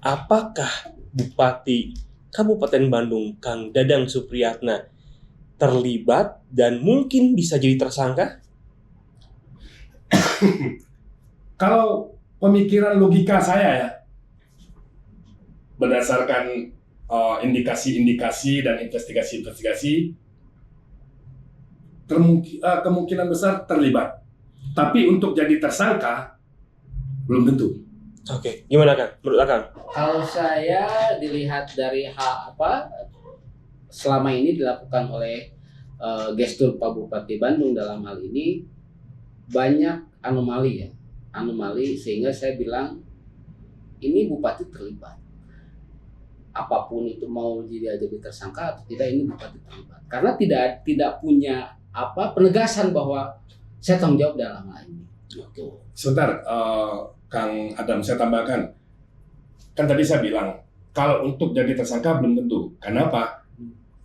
apakah Bupati Kabupaten Bandung Kang Dadang Supriyatna terlibat dan mungkin bisa jadi tersangka? Kalau pemikiran logika saya ya, berdasarkan indikasi-indikasi dan investigasi-investigasi, kemungkinan besar terlibat. Tapi untuk jadi tersangka, belum tentu. Oke, gimana Kang? Menurut Kang? Kalau saya dilihat dari hal apa selama ini dilakukan oleh gestur Pak Bupati Bandung dalam hal ini banyak anomali sehingga saya bilang ini Bupati terlibat. Apapun itu mau jadi tersangka atau tidak, ini Bupati terlibat karena tidak punya penegasan bahwa saya tanggung jawab dalam hal ini. Gitu. Sebentar, Kang Adam, saya tambahkan. Kan tadi saya bilang, kalau untuk jadi tersangka belum tentu. Kenapa?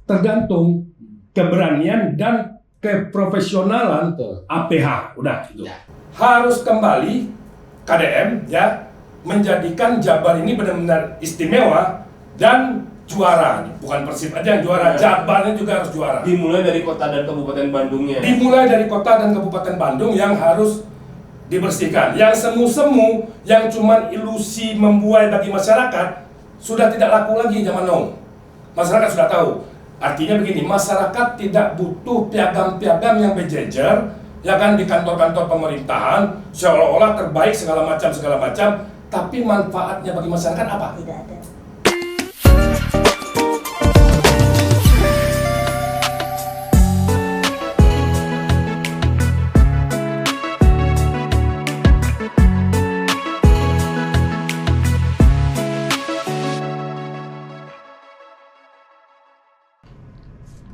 Tergantung keberanian dan keprofesionalan APH. Udah, itu. Ya. Harus kembali KDM ya menjadikan Jabar ini benar-benar istimewa dan juara. Bukan Persib aja yang juara, Jabarnya juga harus juara. Dimulai dari kota dan kabupaten Bandungnya. Dimulai dari kota dan kabupaten Bandung yang harus dibersihkan. Yang semu-semu, yang cuman ilusi membuai bagi masyarakat, sudah tidak laku lagi zaman now. Masyarakat sudah tahu. Artinya begini, masyarakat tidak butuh piagam-piagam yang berjejer, ya kan, di kantor-kantor pemerintahan, seolah-olah terbaik segala macam, tapi manfaatnya bagi masyarakat apa? Tidak ada.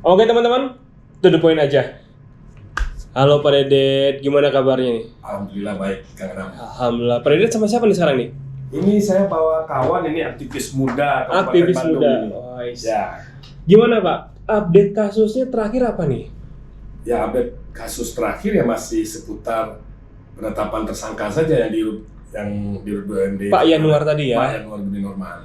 Oke teman-teman, to the point aja. Halo Pak Dedet, gimana kabarnya nih? Alhamdulillah baik, Kang Adam. Alhamdulillah. Pak Dedet sama siapa nih sekarang nih? Ini saya bawa kawan, ini aktivis muda Kabupaten Aktivis Bandung muda. ini. Oh, Ya. Gimana Pak? Update kasusnya terakhir apa nih? Ya, update kasus terakhir ya masih seputar penetapan tersangka saja yang di Pak Yanuar tadi ya? Pak Yanuar Budi Norman.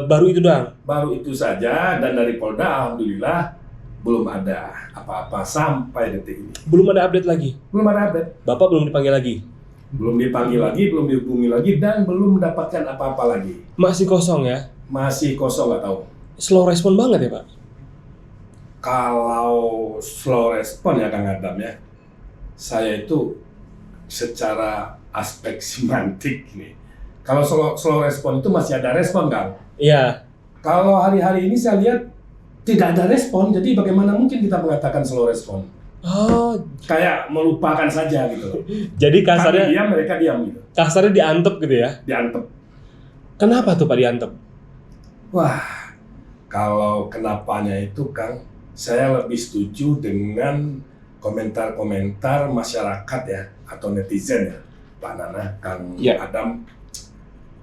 Baru itu doang? Baru itu saja, dan dari Polda alhamdulillah belum ada apa-apa sampai detik ini. Belum ada update lagi? Belum ada update. Bapak belum dipanggil lagi? Belum dipanggil lagi, belum dihubungi lagi, dan belum mendapatkan apa-apa lagi. Masih kosong ya? Masih kosong, nggak tahu. Slow respon banget ya Pak? Kalau slow respon ya Kang Adam ya, saya itu secara aspek semantik nih. Kalau slow respon itu masih ada respon, Kang. Iya. Kalau hari-hari ini saya lihat tidak ada respon, jadi bagaimana mungkin kita mengatakan slow respon? Oh, Kayak melupakan saja gitu. jadi kasarnya Kami diam, mereka diam gitu. kasarnya diantep gitu ya? Diantep. Kenapa tuh Pak diantep? Wah, kalau kenapanya itu Kang, saya lebih setuju dengan komentar-komentar masyarakat ya, atau netizen ya, Pak Nana, Kang Adam.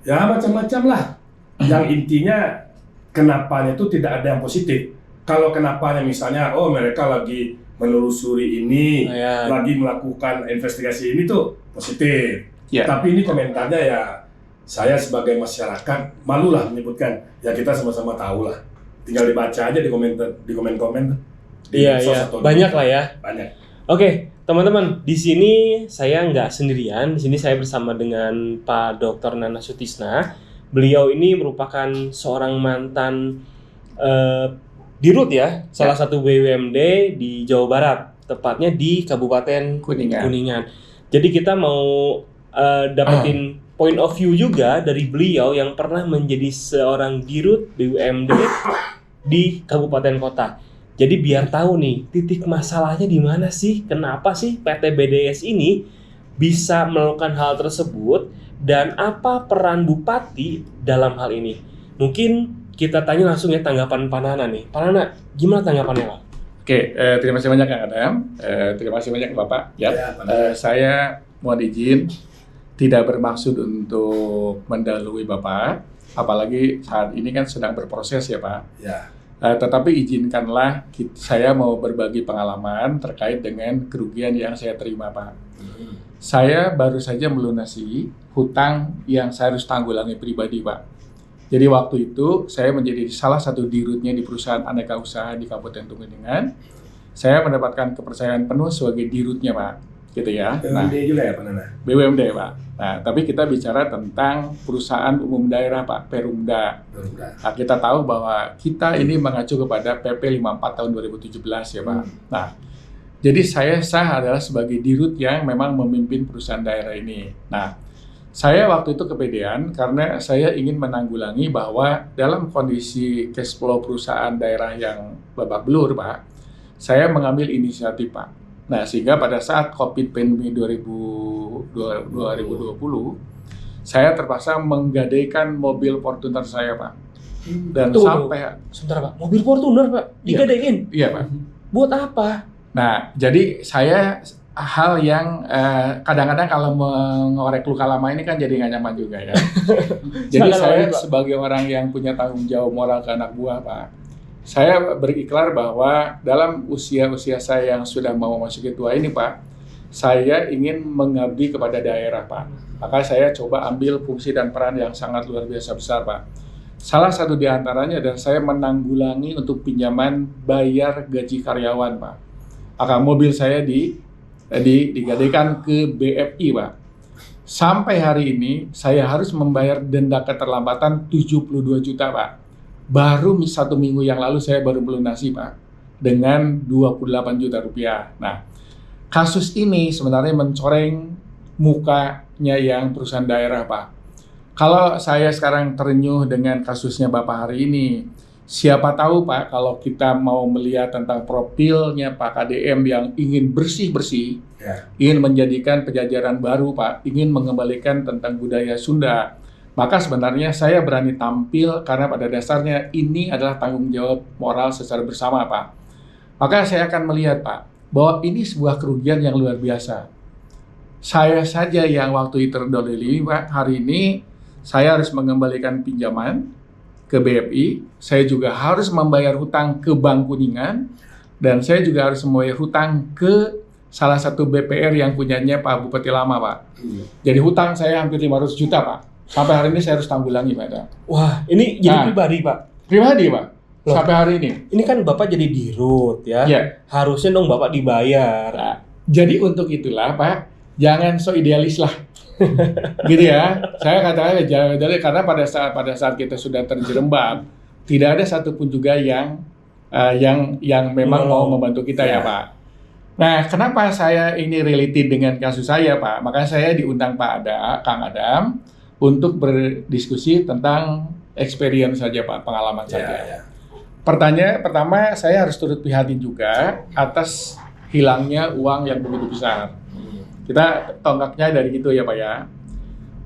Ya macam-macam lah. Yang intinya kenapanya itu tidak ada yang positif. Kalau kenapanya misalnya, oh mereka lagi menelusuri ini, lagi melakukan investigasi ini tuh positif. Tapi ini komentarnya ya, saya sebagai masyarakat malulah menyebutkan. Ya kita sama-sama tahu lah. Tinggal dibaca aja di komen-komen. Iya, banyak lah ya. Banyak. Oke, teman-teman, di sini saya nggak sendirian. Di sini saya bersama dengan Pak Dr. Nana Sutisna. Beliau ini merupakan seorang mantan dirut ya, salah satu BUMD di Jawa Barat, tepatnya di Kabupaten Kuningan. Jadi kita mau dapetin point of view juga dari beliau yang pernah menjadi seorang dirut BUMD di kabupaten kota. Jadi biar tahu nih titik masalahnya di mana sih, kenapa sih PT BDS ini bisa melakukan hal tersebut dan apa peran Bupati dalam hal ini. Mungkin kita tanya langsung ya tanggapan Pak Nana nih. Pak Nana, gimana tanggapannya Pak? Oke, terima kasih banyak Kang Adam. Terima kasih banyak Bapak. Saya mohon izin tidak bermaksud untuk mendahului Bapak, apalagi saat ini kan sedang berproses ya Pak. Ya. Tetapi izinkanlah saya mau berbagi pengalaman terkait dengan kerugian yang saya terima Pak. Saya baru saja melunasi hutang yang saya harus tanggulangi pribadi Pak. Jadi waktu itu saya menjadi salah satu dirutnya di perusahaan aneka usaha di Kabupaten Tunggalingan. Saya mendapatkan kepercayaan penuh sebagai dirutnya, Pak. Gitu ya. BUMD juga ya Pak Nana? BUMD, Pak. Nah, tapi kita bicara tentang perusahaan umum daerah, Pak, Perumda. Nah, kita tahu bahwa kita ini mengacu kepada PP 54 tahun 2017 ya, Pak. Nah, jadi saya sah adalah sebagai dirut yang memang memimpin perusahaan daerah ini. Nah, saya waktu itu kepedean karena saya ingin menanggulangi bahwa dalam kondisi cash flow perusahaan daerah yang babak belur, Pak, saya mengambil inisiatif, Pak. Nah, sehingga pada saat COVID pandemi 2020, saya terpaksa menggadaikan mobil Fortuner saya, Pak. Dan sebentar, Pak. Mobil Fortuner, Pak, digadein? Iya, Pak. Buat apa? Nah, jadi saya hal yang kadang-kadang kalau mengorek luka lama ini kan jadi nggak nyaman juga ya. Jadi saya sebagai orang yang punya tanggung jawab moral ke anak buah, Pak, saya berikrar bahwa dalam usia-usia saya yang sudah mau masuk tua ini, Pak, saya ingin mengabdi kepada daerah, Pak. Maka saya coba ambil fungsi dan peran yang sangat luar biasa besar, Pak. Salah satu di antaranya adalah saya menanggulangi untuk pinjaman bayar gaji karyawan, Pak. Maka mobil saya digadaikan ke BFI, Pak. Sampai hari ini saya harus membayar denda keterlambatan 72 juta, Pak. Baru 1 minggu yang lalu saya baru melunasi, Pak, dengan 28 juta rupiah. Nah, kasus ini sebenarnya mencoreng mukanya yang perusahaan daerah, Pak. Kalau saya sekarang terenyuh dengan kasusnya Bapak hari ini, siapa tahu, Pak, kalau kita mau melihat tentang profilnya Pak KDM yang ingin bersih-bersih, ingin menjadikan pejajaran baru, Pak, ingin mengembalikan tentang budaya Sunda, maka sebenarnya saya berani tampil karena pada dasarnya ini adalah tanggung jawab moral secara bersama, Pak. Maka saya akan melihat, Pak, bahwa ini sebuah kerugian yang luar biasa. Saya saja yang waktu itu terdolimi, Pak, hari ini saya harus mengembalikan pinjaman ke BFI, saya juga harus membayar hutang ke Bank Kuningan, dan saya juga harus membayar hutang ke salah satu BPR yang punyanya Pak Bupati Lama, Pak. Jadi hutang saya hampir 500 juta, Pak. Sampai hari ini saya harus tanggulangi, Pak. Wah, ini jadi pribadi, Pak? Pribadi, Pak. Loh, sampai hari ini. Ini kan Bapak jadi dirut, ya? Iya. Harusnya dong Bapak dibayar. Nah, jadi untuk itulah, Pak, jangan so idealis lah. Gitu ya, saya katakan jangan idealis karena pada saat kita sudah terjerembab, tidak ada satupun juga yang memang mau membantu kita ya, Pak. Nah, kenapa saya ini related dengan kasus saya, Pak? Makanya saya diundang Kang Adam untuk berdiskusi tentang experience saja, Pak, pengalaman saja. Pertanyaan pertama, saya harus turut prihatin juga atas hilangnya uang yang begitu besar. Kita tonggaknya dari itu ya, Pak ya.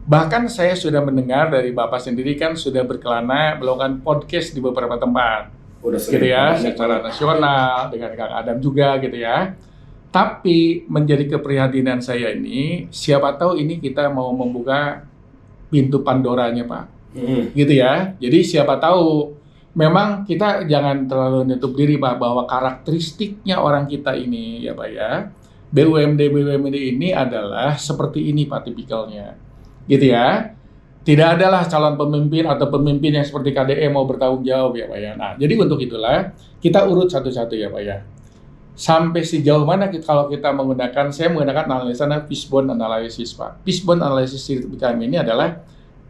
Bahkan saya sudah mendengar dari Bapak sendiri kan sudah berkelana melakukan podcast di beberapa tempat. Gitu ya, secara nasional dengan Kang Adam juga gitu ya. Tapi menjadi keprihatinan saya ini, siapa tahu ini kita mau membuka pintu Pandoranya, Pak. Gitu ya. Jadi siapa tahu memang kita jangan terlalu nutup diri, Pak, bahwa karakteristiknya orang kita ini ya, Pak ya. BUMD ini adalah seperti ini, Pak, tipikalnya. Gitu ya. Tidak adalah calon pemimpin atau pemimpin yang seperti KDM mau bertanggung jawab ya, Pak ya. Nah, jadi untuk itulah kita urut satu-satu ya, Pak ya. Sampai sejauh mana kalau kita saya menggunakan analisa fishbone analysis, Pak. Fishbone analysis kami ini adalah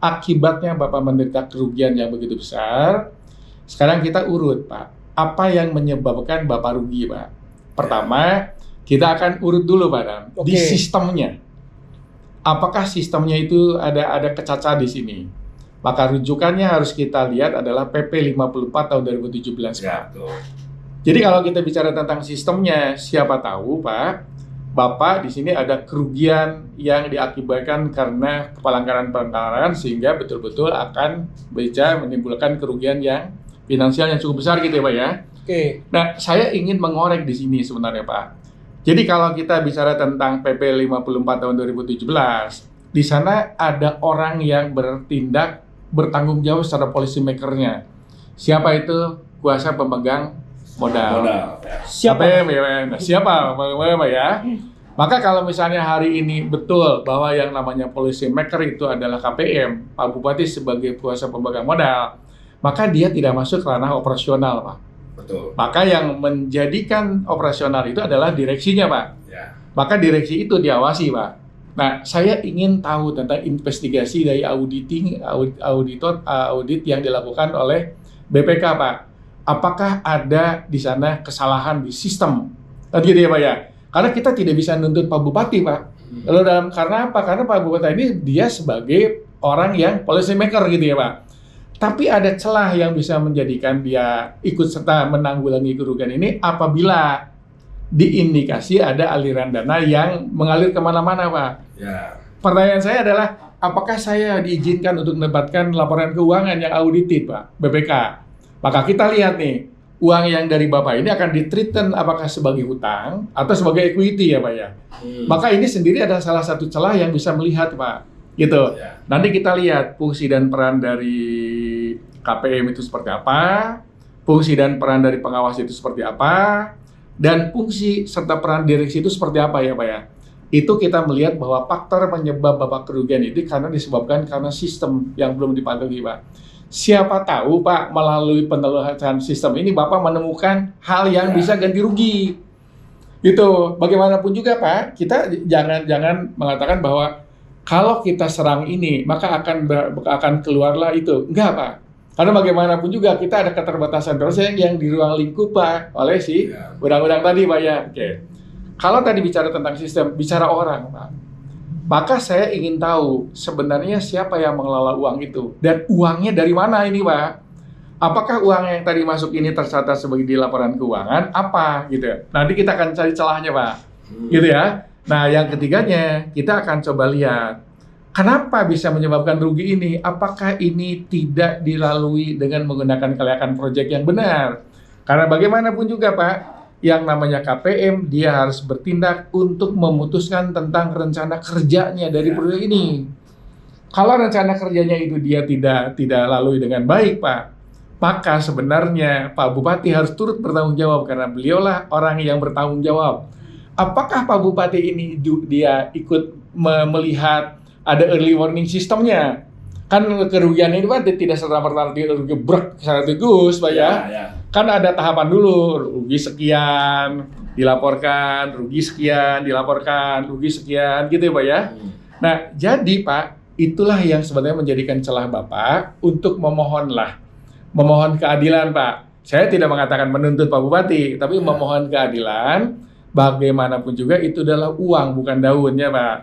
akibatnya Bapak menderita kerugian yang begitu besar. Sekarang kita urut, Pak. Apa yang menyebabkan Bapak rugi, Pak? Pertama, kita akan urut dulu, Pak, di sistemnya. Apakah sistemnya itu ada kecacat di sini? Maka rujukannya harus kita lihat adalah PP 54 tahun 2017, Pak. Jadi kalau kita bicara tentang sistemnya, siapa tahu, Pak, Bapak di sini ada kerugian yang diakibatkan karena pelanggaran-pelanggaran sehingga betul-betul akan bisa menimbulkan kerugian yang finansial yang cukup besar gitu ya, Pak ya. Nah, saya ingin mengorek di sini sebenarnya, Pak. Jadi kalau kita bicara tentang PP 54 tahun 2017, di sana ada orang yang bertanggung jawab secara policy maker-nya. Siapa itu? Kuasa pemegang modal. Siapa ya? Maka kalau misalnya hari ini betul bahwa yang namanya policy maker itu adalah KPM, Pak Bupati sebagai kuasa pemegang modal, maka dia tidak masuk ranah operasional, Pak. Betul. Maka yang menjadikan operasional itu adalah direksinya, Pak. Ya. Maka direksi itu diawasi, Pak. Nah, saya ingin tahu tentang investigasi dari audit yang dilakukan oleh BPK, Pak. Apakah ada di sana kesalahan di sistem? Kan gitu ya, Pak ya? Karena kita tidak bisa nuntut Pak Bupati, Pak. Lalu karena apa? Karena Pak Bupati ini dia sebagai orang yang policy maker gitu ya, Pak. Tapi ada celah yang bisa menjadikan dia ikut serta menanggulangi kerugian ini apabila diindikasi ada aliran dana yang mengalir kemana-mana, Pak. Ya. Pertanyaan saya adalah, apakah saya diizinkan untuk mendapatkan laporan keuangan yang audited, Pak, BPK? Maka kita lihat nih, uang yang dari Bapak ini akan ditreatment apakah sebagai hutang atau sebagai equity ya, Pak ya. Maka ini sendiri adalah salah satu celah yang bisa melihat, Pak. Gitu. Ya. Nanti kita lihat fungsi dan peran dari KPM itu seperti apa, fungsi dan peran dari pengawas itu seperti apa, dan fungsi serta peran direksi itu seperti apa ya, Pak ya. Itu kita melihat bahwa faktor penyebab Bapak kerugian itu disebabkan karena sistem yang belum dipatuhi, Pak. Siapa tahu, Pak, melalui penelusuran sistem ini Bapak menemukan hal yang bisa ganti rugi. Gitu. Bagaimanapun juga, Pak, kita jangan mengatakan bahwa kalau kita serang ini, maka akan keluarlah itu. Enggak, Pak. Karena bagaimanapun juga kita ada keterbatasan dosen yang di ruang lingkup, Pak, oleh si undang-undang tadi, Pak ya. Oke. Kalau tadi bicara tentang sistem, bicara orang, Pak. Maka saya ingin tahu sebenarnya siapa yang mengelola uang itu dan uangnya dari mana ini, Pak? Apakah uang yang tadi masuk ini tercatat sebagai di laporan keuangan apa gitu? Nanti kita akan cari celahnya, Pak. Gitu ya. Nah, yang ketiganya kita akan coba lihat kenapa bisa menyebabkan rugi ini. Apakah ini tidak dilalui dengan menggunakan kelayakan proyek yang benar? Karena bagaimanapun juga, Pak, yang namanya KPM dia harus bertindak untuk memutuskan tentang rencana kerjanya dari proyek ini. Kalau rencana kerjanya itu dia tidak lalui dengan baik, Pak, maka sebenarnya Pak Bupati harus turut bertanggung jawab karena beliaulah orang yang bertanggung jawab. Apakah Pak Bupati ini dia ikut melihat ada early warning sistemnya? Kan kerugian ini Pak tidak serta-merta rugi brek secara tegus, Pak ya. Kan ada tahapan dulu, rugi sekian dilaporkan, rugi sekian dilaporkan, rugi sekian gitu ya, Pak ya. Nah, jadi Pak, itulah yang sebenarnya menjadikan celah Bapak untuk memohon keadilan, Pak. Saya tidak mengatakan menuntut Pak Bupati, tapi memohon keadilan. Bagaimanapun juga itu adalah uang, bukan daunnya, Pak.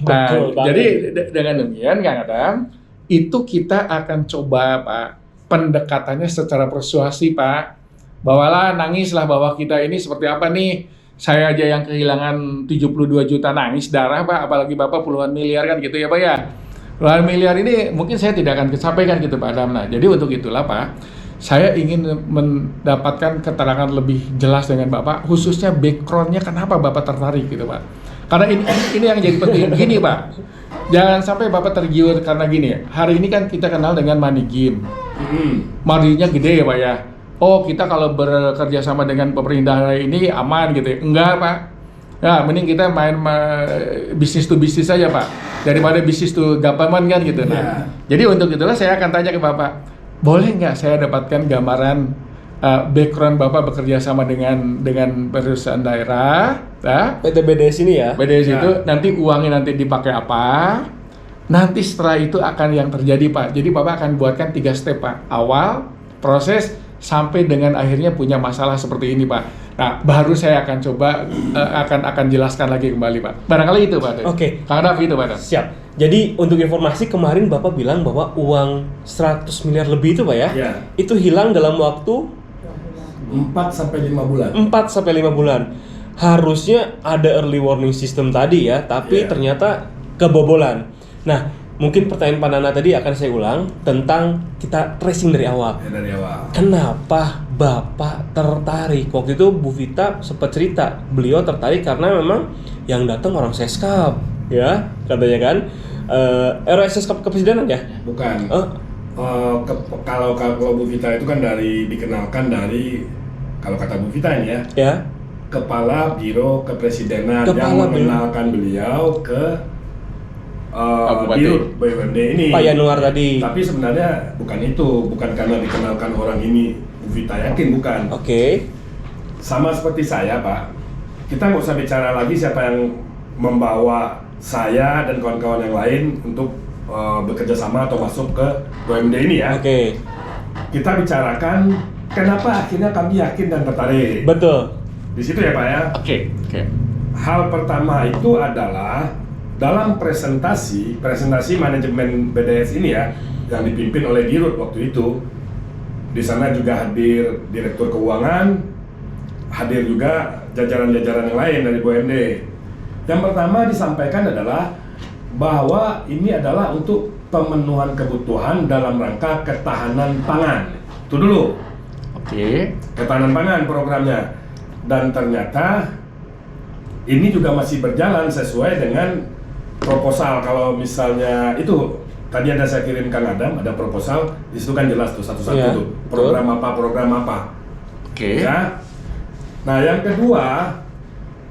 Nah, jadi dengan demikian, Kang Adam, itu kita akan coba, Pak, pendekatannya secara persuasi, Pak. Bawalah, nangislah bahwa kita ini seperti apa nih. Saya aja yang kehilangan 72 juta nangis darah, Pak. Apalagi Bapak puluhan miliar kan gitu ya, Pak ya. Puluhan miliar ini mungkin saya tidak akan kesampaikan gitu, Pak Adam. Nah, jadi untuk itulah, Pak, saya ingin mendapatkan keterangan lebih jelas dengan Bapak, khususnya background-nya kenapa Bapak tertarik gitu, Pak. Karena ini yang jadi penting. Gini, Pak, jangan sampai Bapak tergiur karena gini, hari ini kan kita kenal dengan money game. Marginnya gede ya, Pak ya. Oh, kita kalau bekerja sama dengan pemerintah ini aman gitu ya. Enggak, Pak. Ya, mending kita main bisnis to bisnis saja, Pak. Daripada bisnis to government kan gitu. Nah, jadi untuk itulah saya akan tanya ke Bapak, boleh nggak saya dapatkan gambaran background Bapak bekerja sama dengan perusahaan daerah, PT BDS ini ya? BDS itu nanti uangnya nanti dipakai apa? Nanti setelah itu akan yang terjadi, Pak. Jadi Bapak akan buatkan 3 step, Pak. Awal, proses, sampai dengan akhirnya punya masalah seperti ini, Pak. Nah, baru saya akan coba akan jelaskan lagi kembali, Pak. Barangkali itu, Pak. Oke. Karena itu, Pak. Siap. Jadi untuk informasi kemarin Bapak bilang bahwa uang 100 miliar lebih itu, Pak ya? Ya. Itu hilang dalam waktu 4-5 bulan. 4-5 bulan. Harusnya ada early warning system tadi ya, tapi ternyata kebobolan. Nah, mungkin pertanyaan Pak Nana tadi akan saya ulang tentang kita tracing dari awal. Dari awal. Kenapa Bapak tertarik? Waktu itu Bu Vita sempat cerita, beliau tertarik karena memang yang datang orang Seskap, ya katanya kan. RW Seskap kepresidenan ya? Bukan. Kalau Bu Vita itu kan dikenalkan dari, kalau kata Bu Vita ini ya. Kepala Biro Kepresidenan Kepala yang Biro. mengenalkan beliau ke Bupati. Dirut BUMD ini. Pak Yanuar tadi. Tapi sebenarnya bukan itu, bukan karena dikenalkan orang ini Bu Vita Yakin, bukan. Oke. Sama seperti saya, Pak. Kita nggak usah bicara lagi siapa yang membawa saya dan kawan-kawan yang lain untuk bekerja sama atau masuk ke BUMD ini ya. Oke. Kita bicarakan kenapa akhirnya kami yakin dan tertarik. Betul. Di situ ya Pak ya. Oke. Hal pertama itu adalah dalam presentasi manajemen BDS ini ya, yang dipimpin oleh Dirut waktu itu. Di sana juga hadir Direktur Keuangan, hadir juga jajaran-jajaran yang lain dari BUMD. Yang pertama disampaikan adalah bahwa ini adalah untuk pemenuhan kebutuhan dalam rangka ketahanan pangan. Itu dulu. Oke. Ketahanan pangan programnya. Dan ternyata ini juga masih berjalan sesuai dengan proposal. Kalau misalnya itu tadi ada saya kirim Kang Adam, ada proposal, di situ kan jelas tuh satu-satu Iya, tuh program apa. Oke. Ya. Nah, yang kedua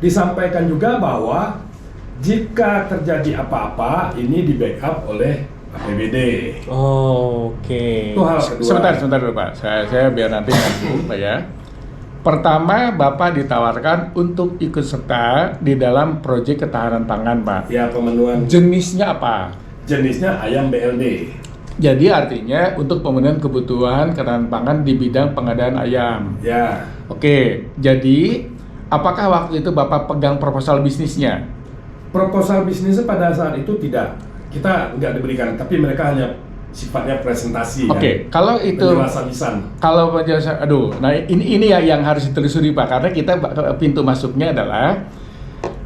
disampaikan juga bahwa jika terjadi apa-apa ini di backup oleh APBD. Oh, oke. Itu hal kedua. Sebentar dulu Pak. Saya biar nanti nyambung Pak ya. Pertama, Bapak ditawarkan untuk ikut serta di dalam proyek ketahanan pangan, Pak. Ya, pemenuhan Jenisnya apa? jenisnya ayam BLD. Jadi artinya untuk pemenuhan kebutuhan ketahanan pangan di bidang pengadaan ayam. Ya, Oke, jadi apakah waktu itu Bapak pegang proposal bisnisnya? proposal bisnisnya pada saat itu tidak, kita nggak diberikan, tapi mereka hanya sifatnya presentasi. Oke, kalau itu penjelasan lisan. kalau penjelasan, nah ini ya yang harus ditelusuri Pak, karena kita pintu masuknya adalah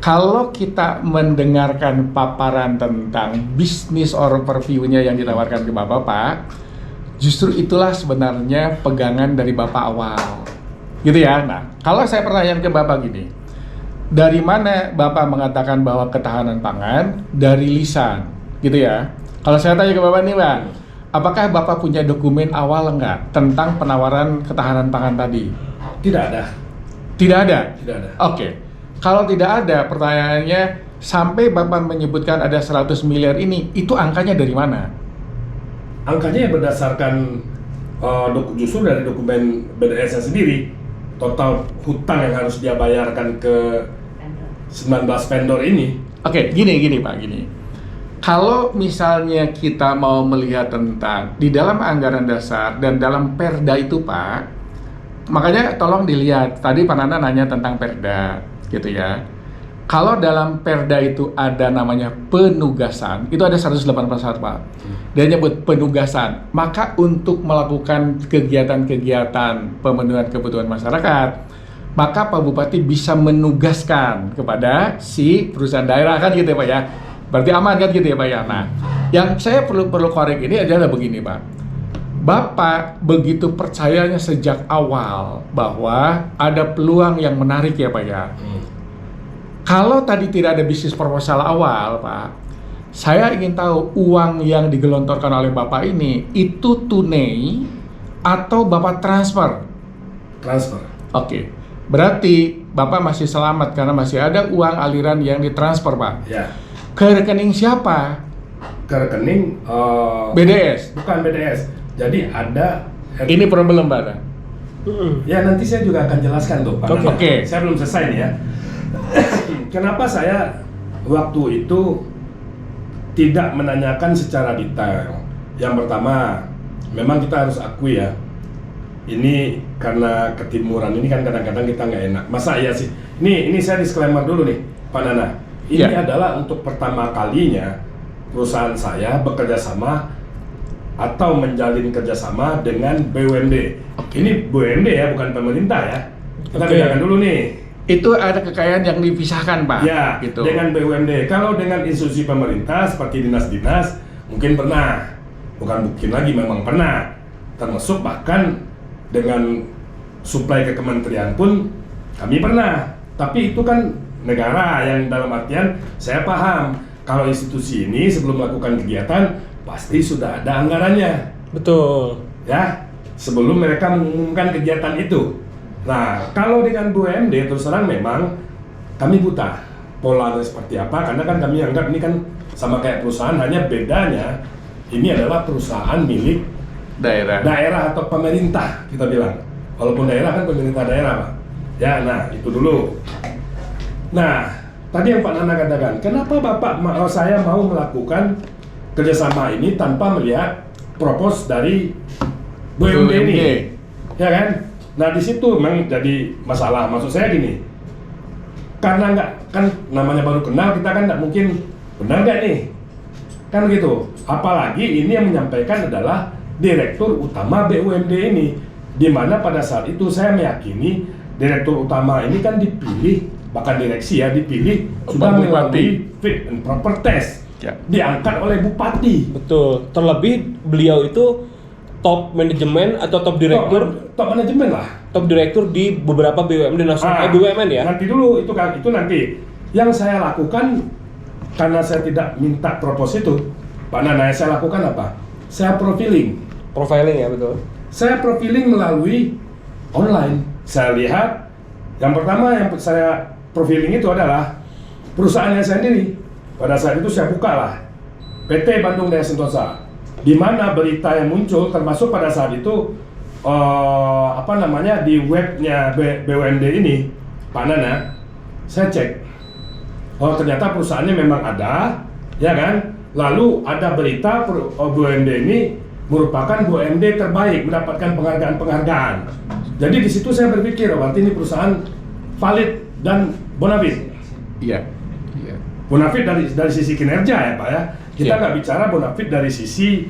kalau kita mendengarkan paparan tentang bisnis overview-nya yang ditawarkan ke Bapak, Pak, justru itulah sebenarnya pegangan dari Bapak awal, gitu ya. Nah, kalau saya pertanyaan ke Bapak gini, dari mana Bapak mengatakan bahwa ketahanan pangan? Dari lisan, gitu ya. Kalau saya tanya ke Bapak nih, Pak, apakah Bapak punya dokumen awal enggak tentang penawaran ketahanan pangan tadi? Tidak ada. Tidak ada? Tidak ada. Oke. Kalau tidak ada, pertanyaannya, sampai Bapak menyebutkan ada 100 miliar ini, itu angkanya dari mana? Angkanya ya berdasarkan justru dari dokumen BDS-nya sendiri, total hutang yang harus dia bayarkan ke 19 vendor ini. Oke, gini Pak, gini. Kalau misalnya kita mau melihat tentang di dalam anggaran dasar dan dalam perda itu Pak, makanya tolong dilihat, tadi Pak Nana nanya tentang perda, gitu ya. Kalau dalam perda itu ada namanya penugasan, itu ada 181 Pak. Dia nyebut penugasan, maka untuk melakukan kegiatan-kegiatan pemenuhan kebutuhan masyarakat, maka Pak Bupati bisa menugaskan kepada si perusahaan daerah, kan gitu ya Pak ya. Berarti aman kan gitu ya Pak ya. Nah, yang saya perlu korek ini adalah begini Pak. Bapak begitu percayanya sejak awal bahwa ada peluang yang menarik ya Pak ya. Kalau tadi tidak ada bisnis proposal awal Pak, saya ingin tahu uang yang digelontorkan oleh Bapak ini itu tunai atau Bapak transfer? Transfer. Oke. Berarti Bapak masih selamat karena masih ada uang aliran yang ditransfer, Pak. Ya. Ke rekening siapa? Ke rekening BDS. bukan BDS. Jadi ada Ini problem, Pak. ya nanti saya juga akan jelaskan tuh Pak. Oke. Saya belum selesai nih ya. Kenapa saya waktu itu tidak menanyakan secara detail? Yang pertama, memang kita harus akui ya, ini karena ketimuran ini kan kadang-kadang kita nggak enak. Masa iya sih? Ini saya disclaimer dulu nih, Pak Nana. Ini adalah untuk pertama kalinya perusahaan saya bekerja sama atau menjalin kerjasama dengan BUMD. Ini BUMD ya, bukan pemerintah ya. Kita bedakan dulu nih. Itu ada kekayaan yang dipisahkan, Pak. Ya, gitu. dengan BUMD. Kalau dengan institusi pemerintah seperti dinas-dinas, mungkin pernah. Bukan mungkin lagi, memang pernah. Termasuk bahkan dengan suplai ke kementerian pun kami pernah. Tapi itu kan negara yang dalam artian saya paham. Kalau institusi ini sebelum melakukan kegiatan pasti sudah ada anggarannya. Betul. Ya, sebelum mereka mengumumkan kegiatan itu. Nah, kalau dengan BUMD terus terang memang kami buta polanya seperti apa, karena kan kami anggap ini kan sama kayak perusahaan, hanya bedanya ini adalah perusahaan milik daerah atau pemerintah kita bilang. Walaupun daerah kan pemerintah daerah, Pak. Ya, nah itu dulu. Nah, tadi yang Pak Nana katakan, kenapa saya mau melakukan kerjasama ini tanpa melihat propos dari BUMD ini, ya kan? Nah di situ memang jadi masalah. Maksud saya gini, karena nggak kan namanya baru kenal, kita kan nggak mungkin benar nggak nih, kan gitu. Apalagi ini yang menyampaikan adalah Direktur Utama BUMD ini, di mana pada saat itu saya meyakini Direktur Utama ini kan dipilih, bahkan direksi ya dipilih sudah melalui fit and proper test, diangkat oleh Bupati. Betul. Terlebih beliau itu top manajemen atau top direktur, top manajemen lah, top direktur di beberapa BUMD nasional, BUMN ya. Nanti dulu itu kan, itu nanti. Yang saya lakukan karena saya tidak minta propos itu, Pak Nana, saya lakukan apa? Saya profiling ya, betul. Saya profiling melalui online. Saya lihat, yang pertama yang saya profiling itu adalah perusahaannya saya sendiri. Pada saat itu saya buka lah PT Bandung Daya Sentosa, di mana berita yang muncul termasuk pada saat itu di webnya BUMD ini, Pak Nana, saya cek, oh ternyata perusahaannya memang ada, ya kan? Lalu ada berita BUMD ini merupakan BUMD terbaik, mendapatkan penghargaan. Jadi di situ saya berpikir, berarti ini perusahaan valid dan bonafide. Iya. Bonafide dari sisi kinerja ya Pak ya. Kita nggak bicara bonafide dari sisi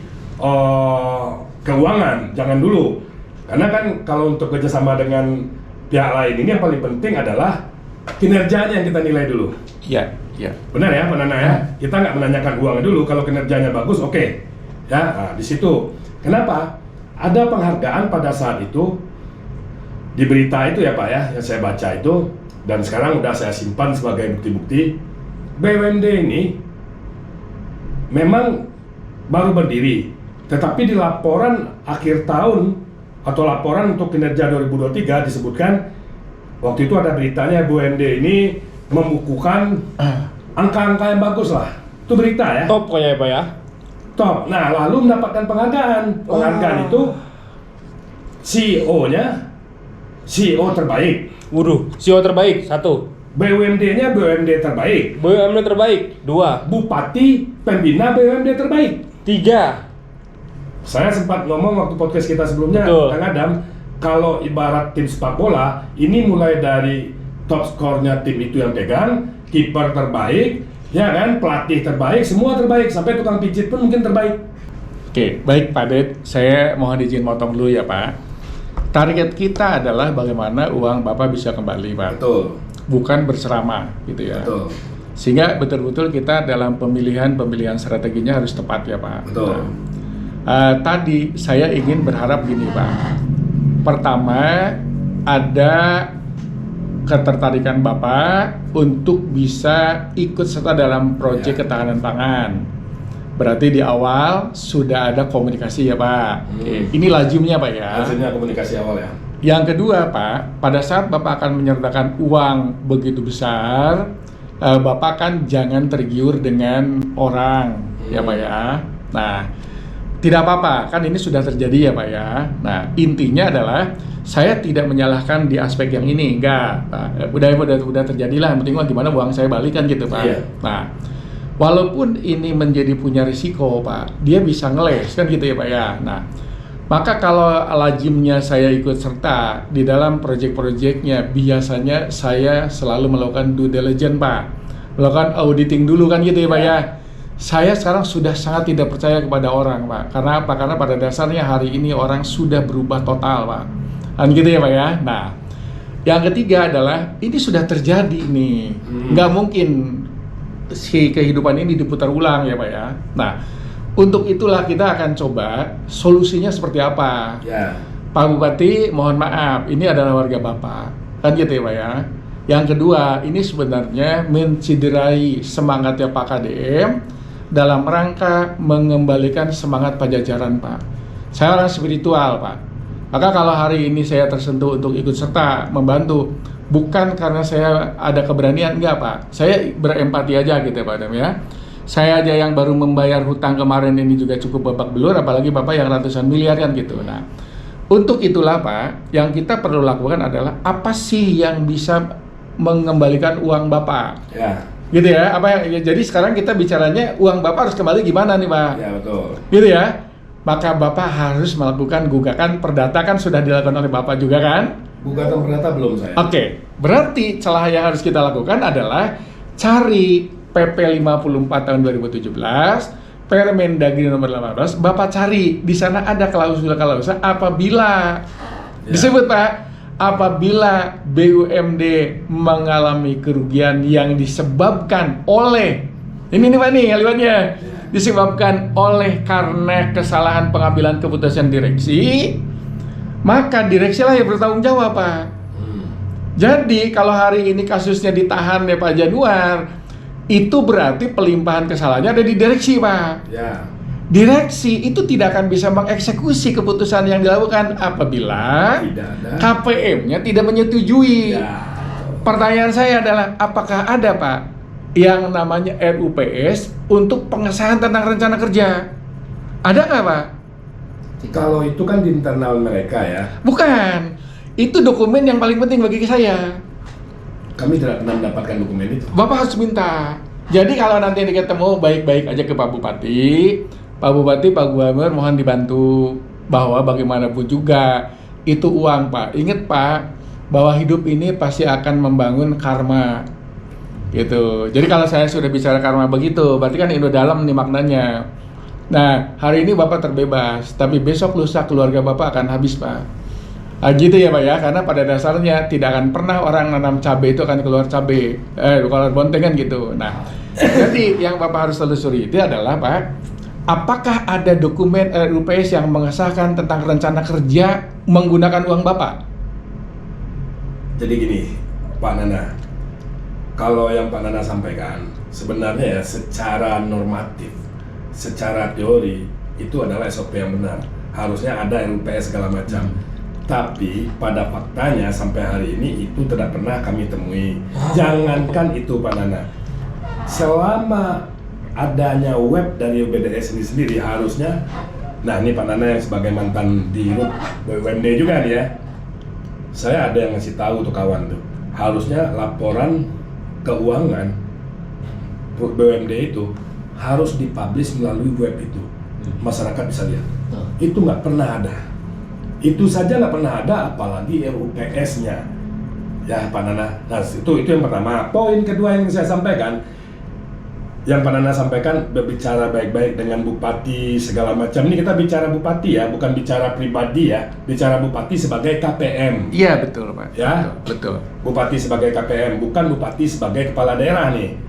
keuangan, jangan dulu. Karena kan kalau untuk kerjasama dengan pihak lain ini yang paling penting adalah kinerjanya yang kita nilai dulu. Iya. Benar ya Pak Nana ya. Kita nggak menanyakan uangnya dulu. Kalau kinerjanya bagus, oke. Ya, nah, di situ. Kenapa? Ada penghargaan pada saat itu di berita itu ya Pak ya, yang saya baca itu, dan sekarang udah saya simpan sebagai bukti-bukti. BUMD ini memang baru berdiri, tetapi di laporan akhir tahun atau laporan untuk kinerja 2023 disebutkan waktu itu ada beritanya BUMD ini membukukan angka-angka yang bagus lah. Itu berita ya. Top kayaknya ya Pak ya. Top. Nah, lalu mendapatkan penghargaan. Penghargaan itu CEO terbaik. Waduh, CEO terbaik 1. BUMD-nya BUMD terbaik. BUMD terbaik 2. Bupati pembina BUMD terbaik 3. Saya sempat ngomong waktu podcast kita sebelumnya, Kang Adam, kalau ibarat tim sepak bola, ini mulai dari top skornya tim itu yang pegang, kiper terbaik, ya kan, pelatih terbaik, semua terbaik, sampai tukang pijit pun mungkin terbaik. Oke, baik Pak Det, saya mohon izin motong dulu ya Pak. Target kita adalah bagaimana uang Bapak bisa kembali Pak. Betul. Bukan berceramah gitu ya. Betul. Sehingga betul-betul kita dalam pemilihan strateginya harus tepat ya Pak. Betul. Tadi saya ingin berharap gini Pak. Pertama, ada ketertarikan Bapak untuk bisa ikut serta dalam proyek ketahanan pangan. Berarti di awal sudah ada komunikasi ya Pak. Ini lazimnya Pak ya. Lazimnya komunikasi awal ya. Yang kedua Pak, pada saat Bapak akan menyertakan uang begitu besar, Bapak kan jangan tergiur dengan orang ya Pak ya. Nah, tidak apa-apa, kan ini sudah terjadi ya Pak ya. Nah, intinya adalah saya tidak menyalahkan di aspek yang ini, enggak. Pak. Udah terjadilah, yang penting gimana uang saya balik kan gitu Pak. Iya. Nah, walaupun ini menjadi punya risiko Pak, dia bisa ngeles kan gitu ya Pak ya. Nah, maka kalau lazimnya saya ikut serta di dalam proyek-proyeknya, biasanya saya selalu melakukan due diligence Pak, melakukan auditing dulu kan gitu ya Pak ya. Saya sekarang sudah sangat tidak percaya kepada orang Pak. Karena apa? Karena pada dasarnya hari ini orang sudah berubah total Pak. Kan gitu ya Pak ya. Nah, yang ketiga adalah ini sudah terjadi nih. Nggak mungkin si kehidupan ini diputar ulang ya Pak ya. Nah, untuk itulah kita akan coba solusinya seperti apa. Ya. Pak Bupati, mohon maaf, ini adalah warga Bapak. Kan gitu ya Pak ya. Yang kedua, ini sebenarnya menciderai semangatnya Pak KDM dalam rangka mengembalikan semangat Pajajaran Pak. Saya orang spiritual Pak. Maka kalau hari ini saya tersentuh untuk ikut serta membantu, bukan karena saya ada keberanian, enggak Pak. Saya berempati aja gitu ya Pak Adam ya. Saya aja yang baru membayar hutang kemarin ini juga cukup babak belur, apalagi Bapak yang ratusan miliar kan gitu. Nah, untuk itulah Pak, yang kita perlu lakukan adalah apa sih yang bisa mengembalikan uang Bapak? Ya. Gitu ya, jadi sekarang kita bicaranya uang Bapak harus kembali gimana nih Pak? Ya betul. Gitu ya, maka Bapak harus melakukan gugatan perdata, kan sudah dilakukan oleh Bapak juga kan? Gugatan perdata belum saya. Oke, berarti celah yang harus kita lakukan adalah cari PP 54 tahun 2017, Permendagri nomor 18, Bapak cari, di sana ada klausul-klausul apabila disebut Pak, apabila BUMD mengalami kerugian yang disebabkan oleh ini nih Pak nih kalimatnya, disebabkan oleh karena kesalahan pengambilan keputusan direksi, maka direksi lah yang bertanggung jawab Pak. Jadi kalau hari ini kasusnya ditahan ya Pak Januar, itu berarti pelimpahan kesalahannya ada di direksi Pak. Ya. Direksi itu tidak akan bisa mengeksekusi keputusan yang dilakukan apabila KPM-nya tidak menyetujui. Ya. Pertanyaan saya adalah, apakah ada Pak yang namanya RUPS untuk pengesahan tentang rencana kerja? Ada nggak Pak? Kalau itu kan di internal mereka ya. Bukan, itu dokumen yang paling penting bagi saya. Kami tidak pernah mendapatkan dokumen itu. Bapak harus minta. Jadi kalau nanti ketemu, baik-baik aja ke Pak Bupati. Pak Bupati, Pak Gubernur mohon dibantu, bahwa bagaimanapun juga itu uang Pak. Ingat Pak, bahwa hidup ini pasti akan membangun karma. Gitu. Jadi kalau saya sudah bicara karma begitu, berarti kan Indo dalam nih maknanya. Nah, hari ini Bapak terbebas, tapi besok lusa keluarga Bapak akan habis Pak. Gitu ya Pak ya, karena pada dasarnya tidak akan pernah orang nanam cabai itu akan keluar cabai, keluar bontengan gitu. Nah, jadi yang Bapak harus telusuri itu adalah Pak, apakah ada dokumen RUPS yang mengesahkan tentang rencana kerja menggunakan uang Bapak? Jadi gini, Pak Nana, kalau yang Pak Nana sampaikan sebenarnya ya secara normatif, secara teori itu adalah SOP yang benar. Harusnya ada RUPS segala macam. Tapi pada faktanya sampai hari ini itu tidak pernah kami temui. Jangankan itu Pak Nana, selama adanya web dari BDS ini sendiri harusnya, nah ini Pak Nana yang sebagai mantan di BUMD juga nih ya, saya ada yang ngasih tahu tuh kawan tuh, harusnya laporan keuangan BUMD itu harus dipublish melalui web itu, masyarakat bisa lihat. Itu nggak pernah ada. Itu saja nggak pernah ada, apalagi RUPS-nya. Ya Pak Nana, nah itu yang pertama. Poin kedua yang saya sampaikan, yang Pak Nana sampaikan berbicara baik-baik dengan Bupati segala macam. Ini kita bicara Bupati ya, bukan bicara pribadi ya. Bicara Bupati sebagai KPM. Iya betul Pak. Ya, betul. Bupati sebagai KPM, bukan Bupati sebagai kepala daerah nih.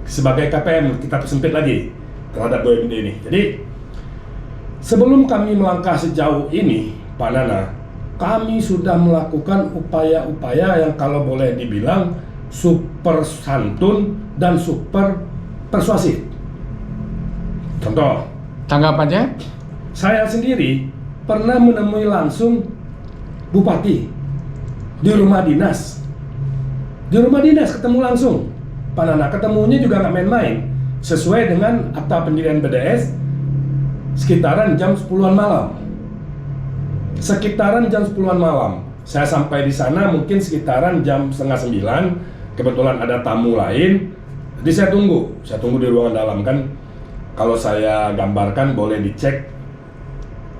Sebagai KPM kita persempit lagi terhadap BUMD ini. Jadi sebelum kami melangkah sejauh ini, Pak Nana, kami sudah melakukan upaya-upaya yang kalau boleh dibilang super santun dan super persuasif. Contoh, tanggapannya? Saya sendiri pernah menemui langsung Bupati di rumah dinas. Di rumah dinas ketemu langsung. Pak Nana, ketemunya juga nggak main-main. Sesuai dengan akta pendirian BDS, sekitaran jam 10-an malam. Sekitaran jam 10-an malam. Saya sampai di sana mungkin sekitaran jam 8:30. Kebetulan ada tamu lain. Jadi saya tunggu di ruangan dalam kan. Kalau saya gambarkan boleh dicek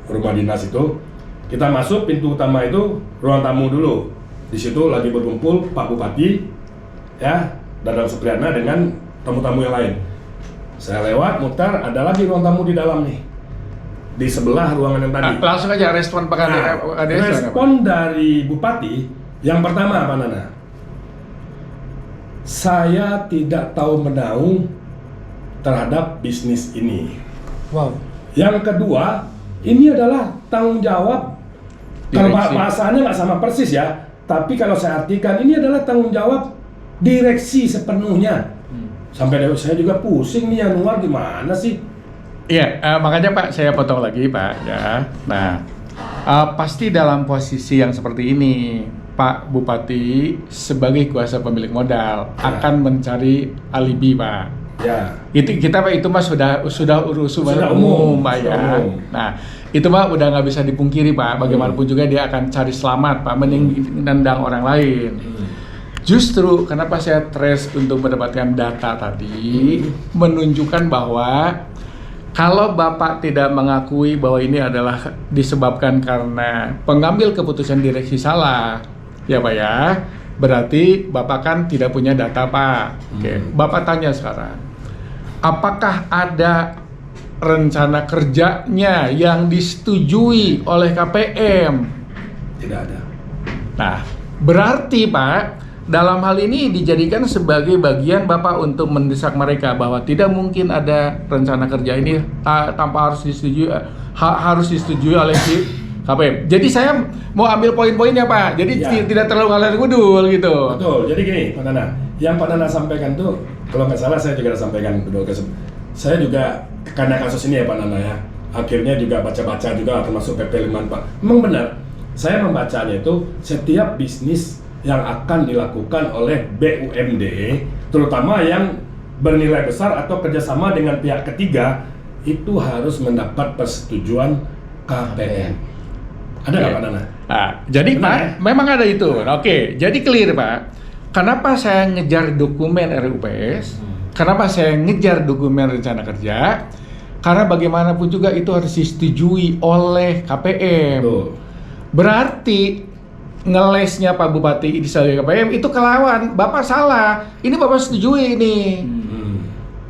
rumah dinas itu. Kita masuk pintu utama itu ruang tamu dulu. Di situ lagi berkumpul Pak Bupati, ya, Dadang Supriyatna dengan tamu-tamu yang lain. Saya lewat, mutar, ada lagi ruang tamu di dalam nih. Di sebelah ruangan yang tadi. Langsung aja respon Pak Kades. Respon dari Bupati yang pertama Pak Nana, saya tidak tahu menahu terhadap bisnis ini. Wow. Yang kedua, ini adalah tanggung jawab. Kalau bahasanya nggak sama persis ya, tapi kalau saya artikan ini adalah tanggung jawab direksi sepenuhnya. Sampai saya juga pusing nih, Yanuar gimana sih? Iya, makanya Pak saya potong lagi Pak ya. Nah, Pasti dalam posisi yang seperti ini, Pak Bupati sebagai kuasa pemilik modal akan mencari alibi, Pak. Ya. Itu kita Pak, itu mah sudah urusan umum, Pak ya. Nah, itu mah udah nggak bisa dipungkiri, Pak. Bagaimanapun juga dia akan cari selamat, Pak, mending nendang orang lain. Justru kenapa saya trace untuk mendapatkan data tadi menunjukkan bahwa kalau Bapak tidak mengakui bahwa ini adalah disebabkan karena pengambil keputusan direksi salah, ya Pak ya, berarti Bapak kan tidak punya data, Pak. Oke, Bapak tanya sekarang, apakah ada rencana kerjanya yang disetujui oleh KPM? Tidak ada. Nah, berarti Pak, dalam hal ini dijadikan sebagai bagian Bapak untuk mendesak mereka bahwa tidak mungkin ada rencana kerja ini tanpa harus disetujui oleh si KPM. Jadi saya mau ambil poin-poinnya, Pak. Jadi tidak terlalu ngalir ngudul gitu. Betul. Jadi gini, Pak Nana, yang Pak Nana sampaikan tuh, kalau nggak salah saya juga sampaikan kedua saya juga karena kasus ini ya Pak Nana ya, akhirnya juga baca-baca juga termasuk PP 54. Memang benar, saya membacanya itu setiap bisnis yang akan dilakukan oleh BUMD, terutama yang bernilai besar atau kerjasama dengan pihak ketiga, itu harus mendapat persetujuan KPM. Ada nggak Pak Nana? Nah, jadi Benar, Pak, ya? memang ada itu. Oke, jadi clear Pak. Kenapa saya ngejar dokumen RUPS? Kenapa saya ngejar dokumen rencana kerja? Karena bagaimanapun juga itu harus disetujui oleh KPM. Betul. Berarti ngelesnya Pak Bupati di KPM itu kelawan. Bapak salah. Ini Bapak setujui ini.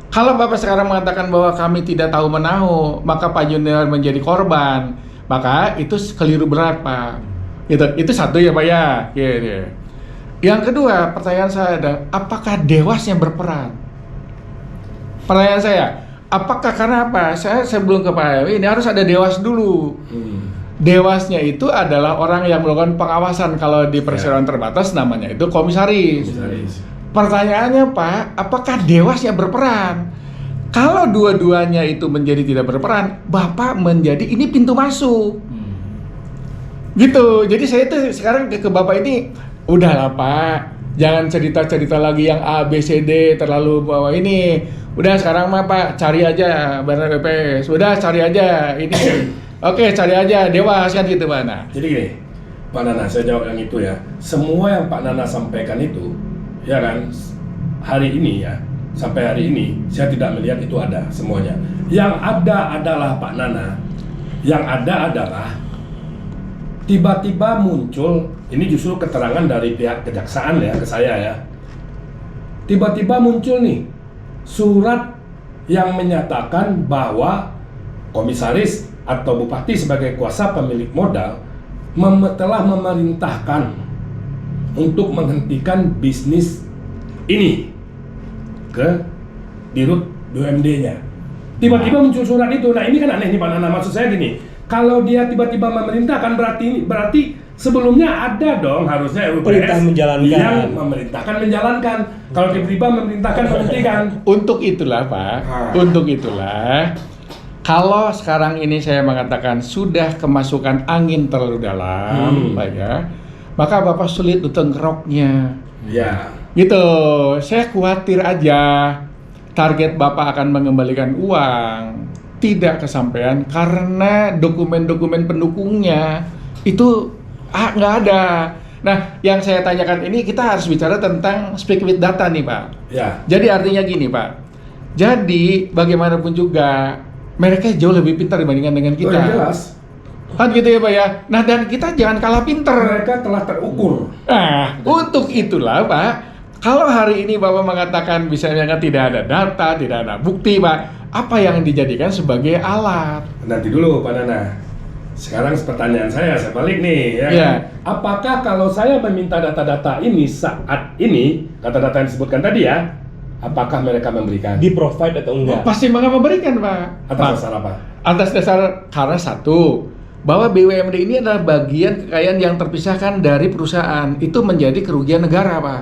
Kalau Bapak sekarang mengatakan bahwa kami tidak tahu menahu, maka Pak Junior menjadi korban, maka itu keliru berat, Pak. Itu satu ya, Pak ya. Gitu. Yang kedua, pertanyaan saya adalah, apakah Dewas yang berperan? Pertanyaan saya, apakah karena apa? Saya sebelum ke Pak Ewi, ini harus ada Dewas dulu. Dewasnya itu adalah orang yang melakukan pengawasan. Kalau di perseroan terbatas namanya itu komisaris. Pertanyaannya Pak, apakah Dewas yang berperan? Kalau dua-duanya itu menjadi tidak berperan, Bapak menjadi ini pintu masuk. Gitu. Jadi saya tuh sekarang ke Bapak ini, udahlah Pak, jangan cerita-cerita lagi yang A, B, C, D terlalu bawah ini. Udah sekarang mah Pak, cari aja Badan BPS. Udah cari aja ini. Oke, cari aja Dewas kan gitu Pak. Nah, jadi gini, Pak Nana, saya jawab yang itu ya. Semua yang Pak Nana sampaikan itu, ya kan, hari ini ya, sampai hari ini, saya tidak melihat itu ada semuanya. Yang ada adalah Pak Nana, yang ada adalah tiba-tiba muncul, ini justru keterangan dari pihak kejaksaan ya, ke saya ya. Tiba-tiba muncul nih, surat yang menyatakan bahwa komisaris atau bupati sebagai kuasa pemilik modal telah memerintahkan untuk menghentikan bisnis ini ke dirut BUMD-nya. Tiba-tiba muncul surat itu. Nah ini kan aneh nih Pak Nana, maksud saya gini, kalau dia tiba-tiba memerintahkan berarti sebelumnya ada dong harusnya perintah menjalankan, yang memerintahkan menjalankan. Kalau tiba-tiba memerintahkan menghentikan. Untuk itulah Pak, untuk itulah kalau sekarang ini saya mengatakan sudah kemasukan angin terlalu dalam, Pak ya, maka Bapak sulit untuk ngeroknya. Ya. Gitu, saya khawatir aja target Bapak akan mengembalikan uang tidak kesampaian karena dokumen-dokumen pendukungnya itu nggak ada. Nah, yang saya tanyakan ini kita harus bicara tentang speak with data nih Pak. Ya. Jadi artinya gini Pak, jadi bagaimanapun juga mereka jauh lebih pintar dibandingkan dengan kita. Oh, jelas. Kan gitu ya Pak ya. Nah dan kita jangan kalah pintar. Mereka telah terukur. Nah untuk itulah Pak, kalau hari ini Bapak mengatakan misalnya tidak ada data, tidak ada bukti Pak, apa yang dijadikan sebagai alat? Nanti dulu Pak Nana. Sekarang pertanyaan saya balik nih ya. Ya. Apakah kalau saya meminta data-data ini saat ini, data-data yang disebutkan tadi ya, apakah mereka memberikan? Di provide atau enggak? Pasti mereka memberikan Pak. Atas dasar apa? Atas dasar karena satu, bahwa BUMD ini adalah bagian kekayaan yang terpisahkan dari perusahaan, itu menjadi kerugian negara Pak.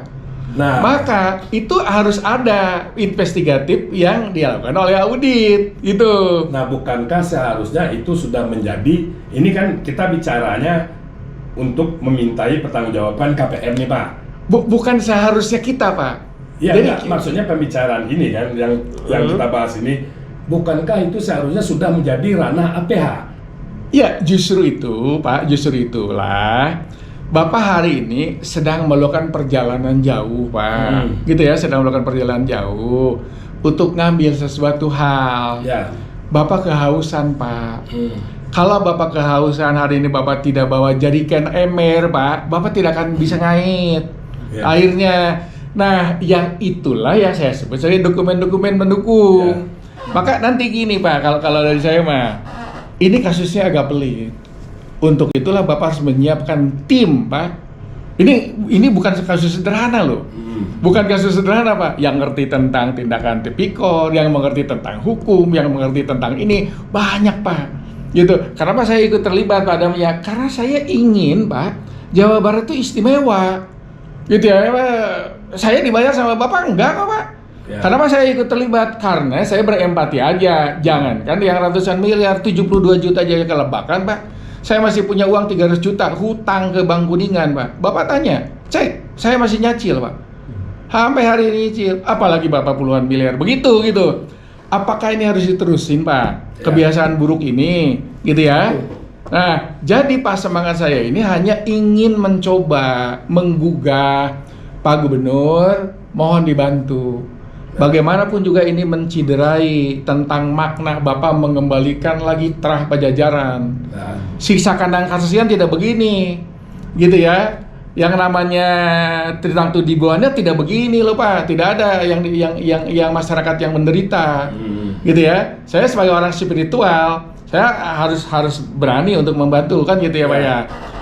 Nah, Maka itu harus ada investigatif yang dilakukan oleh audit gitu. nah bukankah seharusnya itu sudah menjadi, ini kan kita bicaranya untuk memintai pertanggungjawaban KPM nih Pak. Bukan seharusnya kita, Pak. Iya, Jadi, enggak, maksudnya pembicaraan ini kan yang kita bahas ini, bukankah itu seharusnya sudah menjadi ranah APH? ya justru itu, Pak, justru itulah Bapak hari ini sedang melakukan perjalanan jauh, Pak. Gitu ya, sedang melakukan perjalanan jauh untuk ngambil sesuatu hal. Ya. Bapak kehausan, Pak. Kalau Bapak kehausan hari ini Bapak tidak bawa jerigen ember, Pak, Bapak tidak akan bisa ngait Ya. airnya. Nah, yang itulah yang saya sebut sebagai dokumen-dokumen mendukung. Maka nanti gini, Pak, kalau dari saya mah, ini kasusnya agak pelik. Untuk itulah Bapak harus menyiapkan tim, Pak. Ini bukan kasus sederhana loh. Bukan kasus sederhana, Pak. Yang ngerti tentang tindakan tipikor, yang mengerti tentang hukum, yang mengerti tentang ini banyak, Pak. Gitu. Kenapa saya ikut terlibat Pak Damya? Karena saya ingin, Pak, Jawa Barat itu istimewa. Gitu ya, Pak. Saya dibayar sama Bapak enggak kok, Pak. Ya. Kenapa saya ikut terlibat? Karena saya berempati aja. Jangan kan yang ratusan miliar, 72 juta aja kelebakan, Pak. Saya masih punya uang 300 juta hutang ke Bank Kuningan, Pak. Bapak tanya, cek, saya masih nyicil, Pak. Sampai hari ini nyicil, apalagi Bapak puluhan miliar. Begitu gitu. Apakah ini harus diterusin, Pak? Kebiasaan buruk ini, gitu ya. Nah, jadi Pak, semangat saya ini hanya ingin mencoba menggugah Pak Gubernur, mohon dibantu. Bagaimanapun juga ini menciderai tentang makna Bapak mengembalikan lagi terah Pajajaran. Sisa kandang Karesian tidak begini, gitu ya. Yang namanya tentang tudibuannya tidak begini loh Pak. Tidak ada yang masyarakat yang menderita, gitu ya. Saya sebagai orang spiritual, saya harus berani untuk membantu kan gitu ya Pak ya.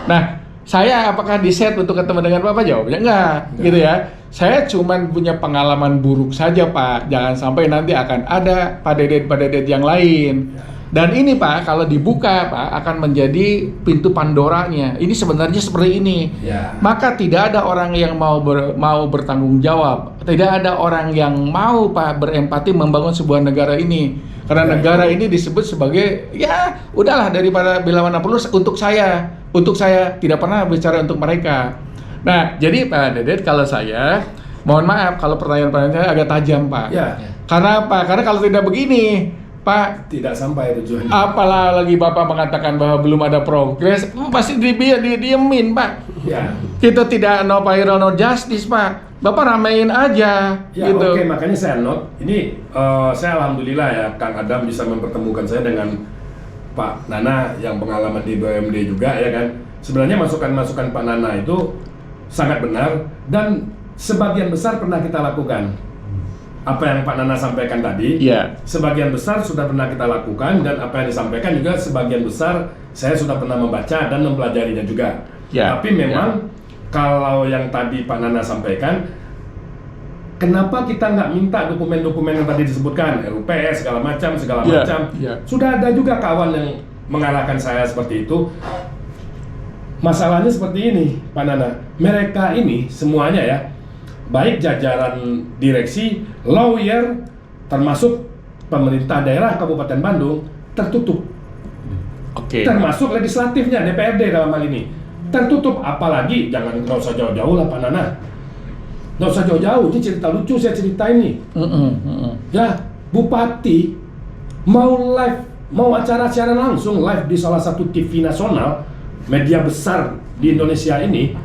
Nah, saya apakah di-set untuk ketemu dengan Bapak? Jawabnya enggak, gitu ya. Saya cuman punya pengalaman buruk saja Pak. Jangan sampai nanti akan ada Pak Dedet yang lain. Dan ini Pak, kalau dibuka Pak, akan menjadi pintu Pandoranya. Ini sebenarnya seperti ini. Maka tidak ada orang yang mau bertanggung jawab. Tidak ada orang yang mau Pak berempati membangun sebuah negara ini. Karena negara ini disebut sebagai, ya udahlah daripada bila mana perlu untuk saya tidak pernah bicara untuk mereka. Nah, jadi Pak Dedet, kalau saya mohon maaf kalau pertanyaan-pertanyaan saya agak tajam Pak. Karena apa? Karena kalau tidak begini Pak, tidak sampai tujuannya. Apalah lagi Bapak mengatakan bahwa belum ada progres, pasti diemin Pak. Kita tidak no viral no justice Pak. Bapak ramein aja. Gitu. Oke, makanya saya note. Ini saya alhamdulillah ya Kang Adam bisa mempertemukan saya dengan Pak Nana yang pengalaman di BUMD juga ya kan. Sebenarnya masukan-masukan Pak Nana itu sangat benar dan sebagian besar pernah kita lakukan. Apa yang Pak Nana sampaikan tadi, sebagian besar sudah pernah kita lakukan, dan apa yang disampaikan juga sebagian besar saya sudah pernah membaca dan mempelajarinya juga. Tapi memang kalau yang tadi Pak Nana sampaikan, kenapa kita nggak minta dokumen-dokumen yang tadi disebutkan, RUPS segala macam. Sudah ada juga kawan yang mengarahkan saya seperti itu. Masalahnya seperti ini, Pak Nana. Mereka ini semuanya ya, baik jajaran direksi, lawyer, termasuk pemerintah daerah Kabupaten Bandung, tertutup. Termasuk legislatifnya, DPRD dalam hal ini, tertutup. Apalagi, nggak usah jauh-jauh lah Pak Nana. Nggak usah jauh-jauh, ini cerita lucu saya ceritain nih. Ya, Bupati mau live, mau acara siaran langsung live di salah satu TV nasional, media besar di Indonesia ini,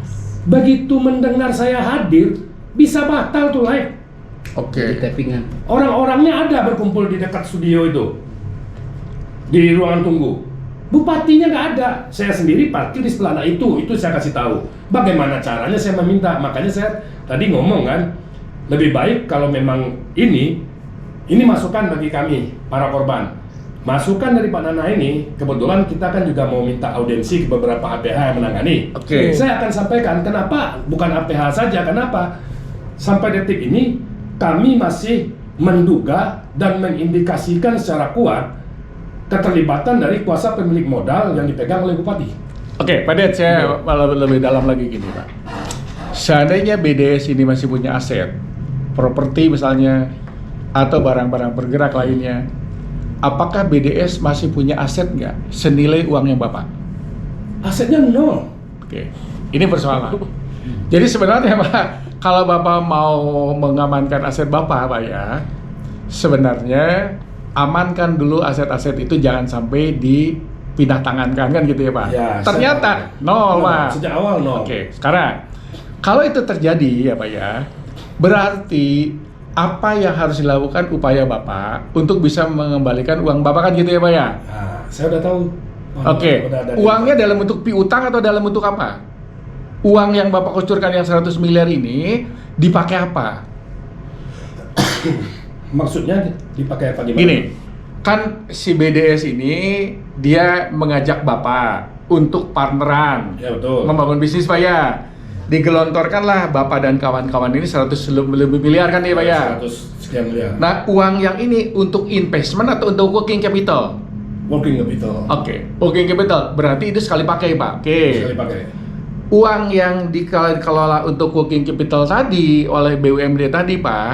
begitu mendengar saya hadir, bisa batal tuh live. Di tappingan. Orang-orangnya ada berkumpul di dekat studio itu, di ruangan tunggu. Bupatinya nggak ada. Saya sendiri parkir di sebelah itu saya kasih tahu. Bagaimana caranya saya meminta. Makanya saya tadi ngomong kan, lebih baik kalau memang ini masukan bagi kami para korban. Masukan dari Pak Nana ini, kebetulan kita kan juga mau minta audiensi ke beberapa APH yang menangani. Saya akan sampaikan kenapa, bukan APH saja, kenapa sampai detik ini kami masih menduga dan mengindikasikan secara kuat keterlibatan dari kuasa pemilik modal yang dipegang oleh Bupati. Pak Det, saya malah lebih dalam lagi gini Pak. seandainya BDS ini masih punya aset, properti misalnya, atau barang-barang bergerak lainnya, apakah BDS masih punya aset nggak senilai uangnya Bapak? Asetnya nol. Oke, ini persoalan. Jadi sebenarnya Pak, kalau Bapak mau mengamankan aset Bapak, Pak ya, sebenarnya amankan dulu aset-aset itu, jangan sampai dipindah tangankan, kan gitu ya Pak? Ya, Ternyata nol Pak. Sejak awal nol. Oke, sekarang kalau itu terjadi ya Pak ya, berarti apa yang harus dilakukan upaya Bapak untuk bisa mengembalikan uang Bapak, kan gitu ya Pak ya? Nah, saya udah tahu. Oke, Udah ada uangnya dalam bentuk piutang atau dalam bentuk apa? Uang yang Bapak kucurkan yang 100 miliar ini dipakai apa? Maksudnya dipakai apa gimana? Gini, kan si BDS ini dia mengajak Bapak untuk partneran, Ya betul. membangun bisnis Pak ya. Digelontorkanlah Bapak dan kawan-kawan ini 100 lebih miliar, kan ya Pak ya? 100 sekian miliar. Nah, uang yang ini untuk investment atau untuk working capital? Working capital. Oke, working capital berarti itu sekali pakai Pak. Oke. Sekali pakai. Uang yang dikelola untuk working capital tadi oleh BUMD tadi Pak,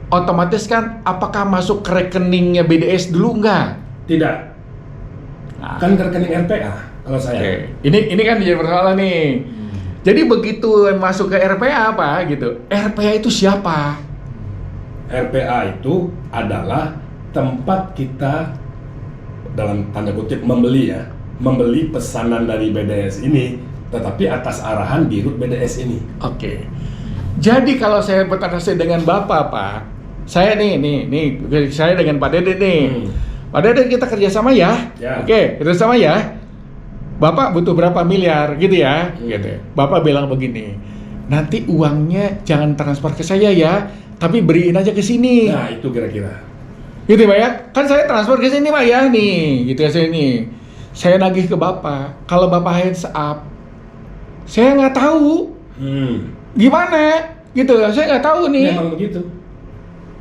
otomatis kan apakah masuk ke rekeningnya BDS dulu enggak? Tidak. Nah, Kan ke rekening RPA kalau saya. oke. Ini kan jadi persoalan nih. Jadi begitu masuk ke RPA apa gitu. RPA itu siapa? RPA itu adalah tempat kita dalam tanda kutip membeli ya, membeli pesanan dari BDS ini, tetapi atas arahan dirut BDS ini. Oke. Jadi kalau saya bertransaksi dengan Bapak Pak, saya nih, saya dengan Pak Dede nih. Pak Dede, kita kerjasama ya? Ya. Oke, kerjasama ya. Bapak butuh berapa miliar gitu ya? Gitu. Bapak bilang begini, nanti uangnya jangan transfer ke saya ya, tapi beriin aja ke sini. Nah, itu kira-kira. Gitu Pak ya? Kan saya transfer ke sini Pak ya nih, gitu ya sini. Saya nagih ke Bapak. Kalau Bapak hands up, saya nggak tahu gimana gitu, saya nggak tahu nih. Memang begitu.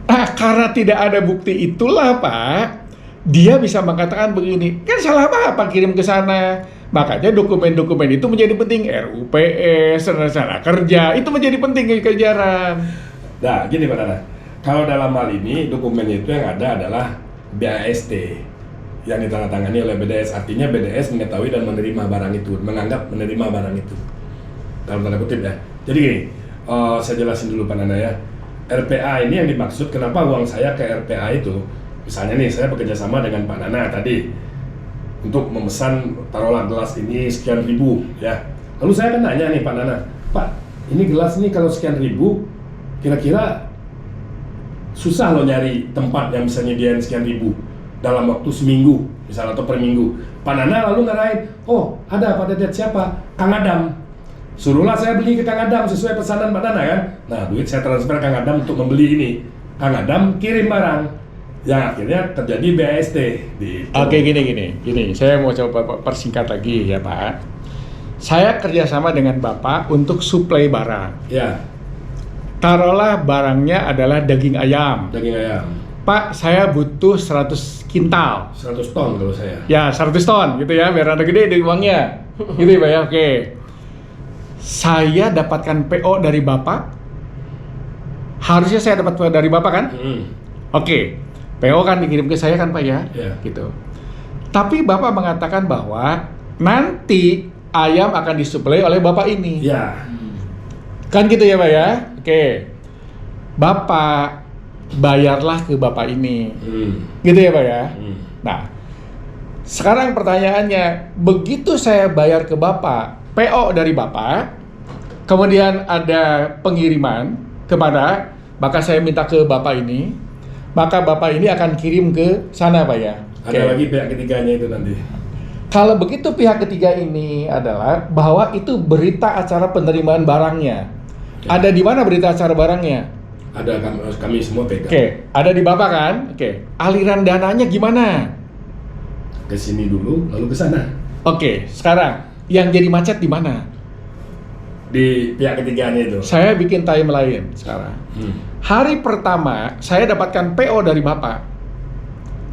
Nah, karena tidak ada bukti itulah Pak, dia bisa mengatakan begini, kan salah Bapak kirim ke sana. Makanya dokumen-dokumen itu menjadi penting, RUPS, rencana kerja, itu menjadi penting kejaran. Nah, gini Pak Nana. Kalau dalam hal ini dokumen itu yang ada adalah BAST yang ditandatangani oleh BDS. Artinya BDS mengetahui dan menerima barang itu, menganggap menerima barang itu. Dalam tanda kutip ya. Jadi gini, saya jelasin dulu Pak Nana ya. RPA ini yang dimaksud, kenapa uang saya ke RPA itu? Misalnya nih, saya bekerja sama dengan Pak Nana tadi untuk memesan taruhlah gelas ini sekian ribu ya. Lalu saya kan nanya nih Pak Nana, Pak, ini gelas nih kalau sekian ribu, kira-kira susah loh nyari tempat yang bisa nyediain sekian ribu dalam waktu seminggu misalnya atau per minggu. Pak Nana lalu ngarahin, oh ada Pak Dedet siapa? Kang Adam. Suruhlah saya beli ke Kang Adam sesuai pesanan Pak Nana kan. Nah duit saya transfer Kang Adam untuk membeli ini. Kang Adam kirim barang. Yang akhirnya terjadi BAST. Oke, gini. Saya mau coba persingkat lagi ya Pak. Saya kerjasama dengan Bapak untuk suplai barang. Ya. Taruhlah barangnya adalah daging ayam. Daging ayam. Pak, saya butuh 100 kintal. 100 ton kalau saya. Ya, 100 ton gitu ya, biar ada gede dari uangnya. Gitu ya Pak ya, oke. Saya dapatkan PO dari Bapak. Harusnya saya dapat PO dari Bapak kan? Oke. PO kan dikirim ke saya kan Pak ya? Ya. Gitu. Tapi Bapak mengatakan bahwa nanti ayam akan disuplai oleh Bapak ini. Ya. Kan gitu ya Pak ya? Oke. Bapak bayarlah ke Bapak ini. Gitu ya Pak ya? Nah, sekarang pertanyaannya, begitu saya bayar ke Bapak, PO dari Bapak, kemudian ada pengiriman kepada, maka saya minta ke Bapak ini, maka Bapak ini akan kirim ke sana Pak ya? Ada lagi pihak ketiganya itu nanti. Kalau begitu pihak ketiga ini adalah bahwa itu berita acara penerimaan barangnya. Ada di mana berita acara barangnya? Ada kami semua pegang. Oke, ada di Bapak kan? Oke, aliran dananya gimana? Ke sini dulu, lalu ke sana. Oke, sekarang yang jadi macet di mana? Di pihak ketiganya itu. Saya bikin timeline sekarang. Hari pertama saya dapatkan PO dari Bapak.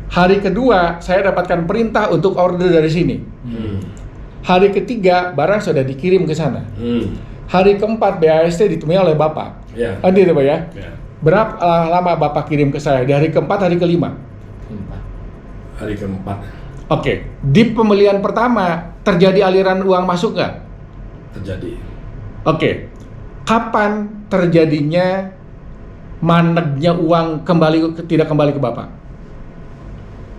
Hari kedua saya dapatkan perintah untuk order dari sini. Hari ketiga barang sudah dikirim ke sana. hari keempat BAST ditemui oleh Bapak. Ya. Gitu Pak ya. Ya. Berapa lama Bapak kirim ke saya? Di hari keempat, hari kelima? Hari keempat. Oke. Di pembelian pertama terjadi aliran uang masuk nggak? Terjadi. Oke. Kapan terjadinya mandeknya uang tidak kembali ke Bapak?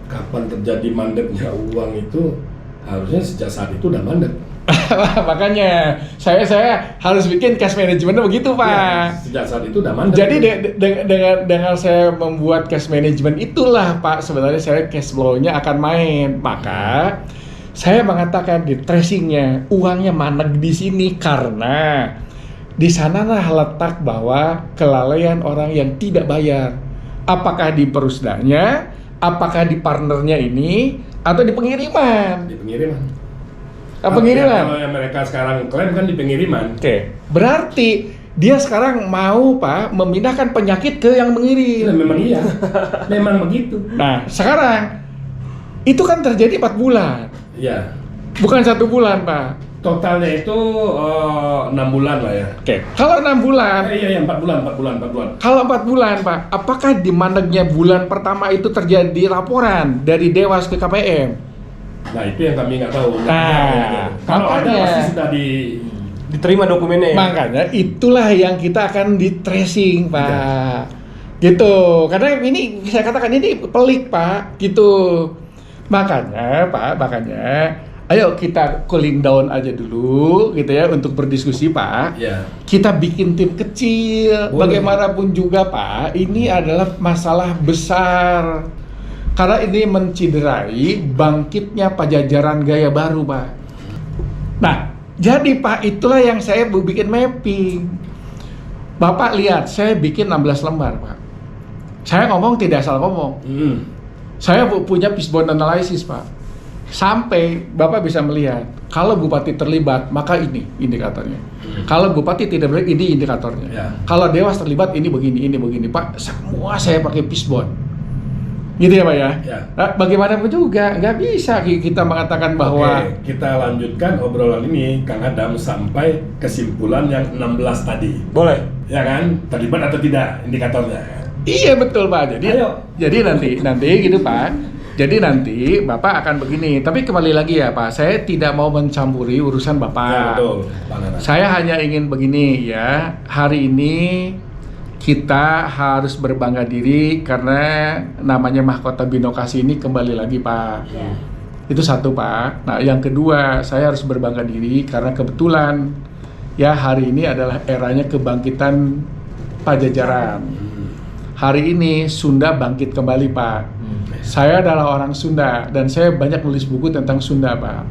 Kapan terjadi mandeknya uang itu harusnya sejak saat itu udah mandek. Makanya saya harus bikin cash management begitu Pak. Ya, sejak saat itu udah mandek. Jadi dengan saya membuat cash management itulah Pak sebenarnya saya cash flow-nya akan main. Maka saya mengatakan di tracingnya uangnya mandek di sini karena di sanalah letak bahwa kelalaian orang yang tidak bayar. Apakah di perusdanya, apakah di partnernya ini, atau di pengiriman? Di pengiriman. Pengiriman. Kalau yang mereka sekarang klaim kan di pengiriman. Oke, berarti dia sekarang mau Pak memindahkan penyakit ke yang Nah, mengirim. memang iya, memang begitu. Nah, sekarang itu kan terjadi 4 bulan, Ya, bukan 1 bulan Pak. totalnya itu 6 bulan lah ya. Oke, kalau 6 bulan, Iya, 4 bulan. kalau 4 bulan Pak, apakah di mandeknya bulan pertama itu terjadi laporan dari Dewas ke KPM? Nah, itu yang kami nggak tahu. Nah, kalau ada makanya. pasti sudah Diterima dokumennya ya? Makanya itulah yang kita akan di tracing Pak, gitu. Karena ini saya katakan ini pelik Pak, gitu. Makanya ayo kita cooling down aja dulu, gitu ya, untuk berdiskusi Pak. Ya. Kita bikin tim kecil, Boleh. bagaimanapun juga Pak, ini adalah masalah besar. Karena ini menciderai bangkitnya Pajajaran gaya baru Pak. Nah, jadi Pak, itulah yang saya bikin mapping. Bapak lihat, saya bikin 16 lembar Pak. Saya ngomong tidak salah ngomong. Saya punya fishbone analysis Pak. Sampai Bapak bisa melihat, kalau Bupati terlibat, maka ini indikatornya. Kalau Bupati tidak terlibat, ini indikatornya. Ya. Kalau Dewas terlibat, ini begini Pak. Semua saya pakai fishbone. Gitu ya Pak ya? Ya. Nah, bagaimanapun juga, nggak bisa kita mengatakan bahwa Oke, kita lanjutkan obrolan ini Kang Adam sampai kesimpulan yang 16 tadi. Boleh. Ya kan? Terlibat atau tidak indikatornya? iya betul Pak. Ayo. Jadi nanti gitu Pak. Jadi nanti Bapak akan begini. Tapi kembali lagi ya Pak, saya tidak mau mencampuri urusan Bapak. Ya, betul, Pak Nana. Saya hanya ingin begini ya. Hari ini kita harus berbangga diri karena namanya Mahkota Binokasi ini kembali lagi Pak. Ya. Itu satu Pak. Nah yang kedua, saya harus berbangga diri karena kebetulan ya hari ini adalah eranya kebangkitan Pajajaran. Hari ini Sunda bangkit kembali Pak. Saya adalah orang Sunda dan saya banyak nulis buku tentang Sunda Pak.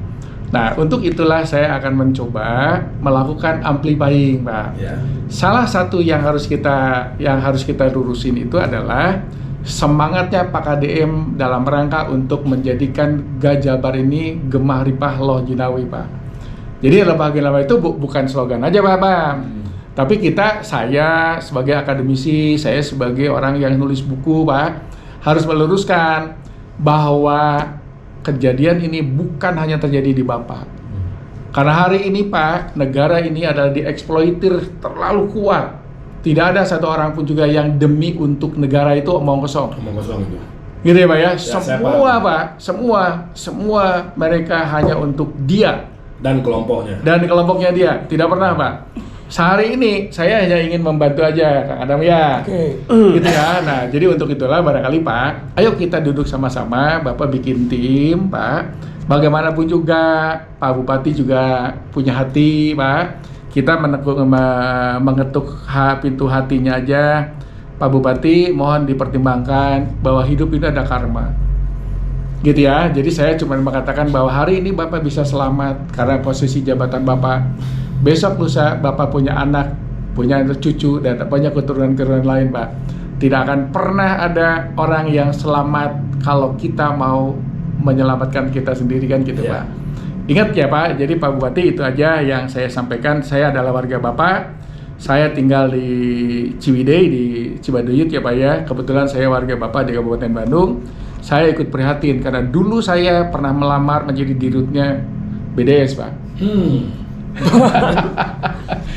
Nah untuk itulah saya akan mencoba melakukan amplifying Pak. Ya. Salah satu yang harus kita lurusin itu adalah semangatnya Pak KDM dalam rangka untuk menjadikan Gajabar ini gemah ripah loh jinawi Pak. Jadi lemah ginawi itu bukan slogan aja Pak. Tapi saya sebagai akademisi, saya sebagai orang yang nulis buku Pak, harus meluruskan bahwa kejadian ini bukan hanya terjadi di Bapak. Karena hari ini Pak, negara ini adalah dieksploitir terlalu kuat. Tidak ada satu orang pun juga yang demi untuk negara itu omong kosong. Omong kosong itu. Gitu ya Pak ya? saya Semua paham. Pak, semua mereka hanya untuk dia Dan kelompoknya. dan kelompoknya dia. Tidak pernah Pak. Sehari ini saya hanya ingin membantu aja Kang Adam ya. Oke. Gitu ya. Nah, jadi untuk itulah barangkali Pak, ayo kita duduk sama-sama, Bapak bikin tim, Pak. Bagaimanapun juga Pak Bupati juga punya hati, Pak. Kita mengetuk pintu hatinya aja. Pak Bupati, mohon dipertimbangkan bahwa hidup itu ada karma. Gitu ya. Jadi saya cuma mengatakan bahwa hari ini Bapak bisa selamat karena posisi jabatan Bapak. Besok lusa Bapak punya anak, punya cucu, dan banyak keturunan-keturunan lain Pak. Tidak akan pernah ada orang yang selamat kalau kita mau menyelamatkan kita sendiri kan gitu Iya. Pak. Ingat ya Pak, jadi Pak Bupati itu aja yang saya sampaikan. Saya adalah warga Bapak. Saya tinggal di Ciwidey, di Cibaduyut ya Pak ya. Kebetulan saya warga Bapak di Kabupaten Bandung. Saya ikut prihatin karena dulu saya pernah melamar menjadi dirutnya BDS Pak.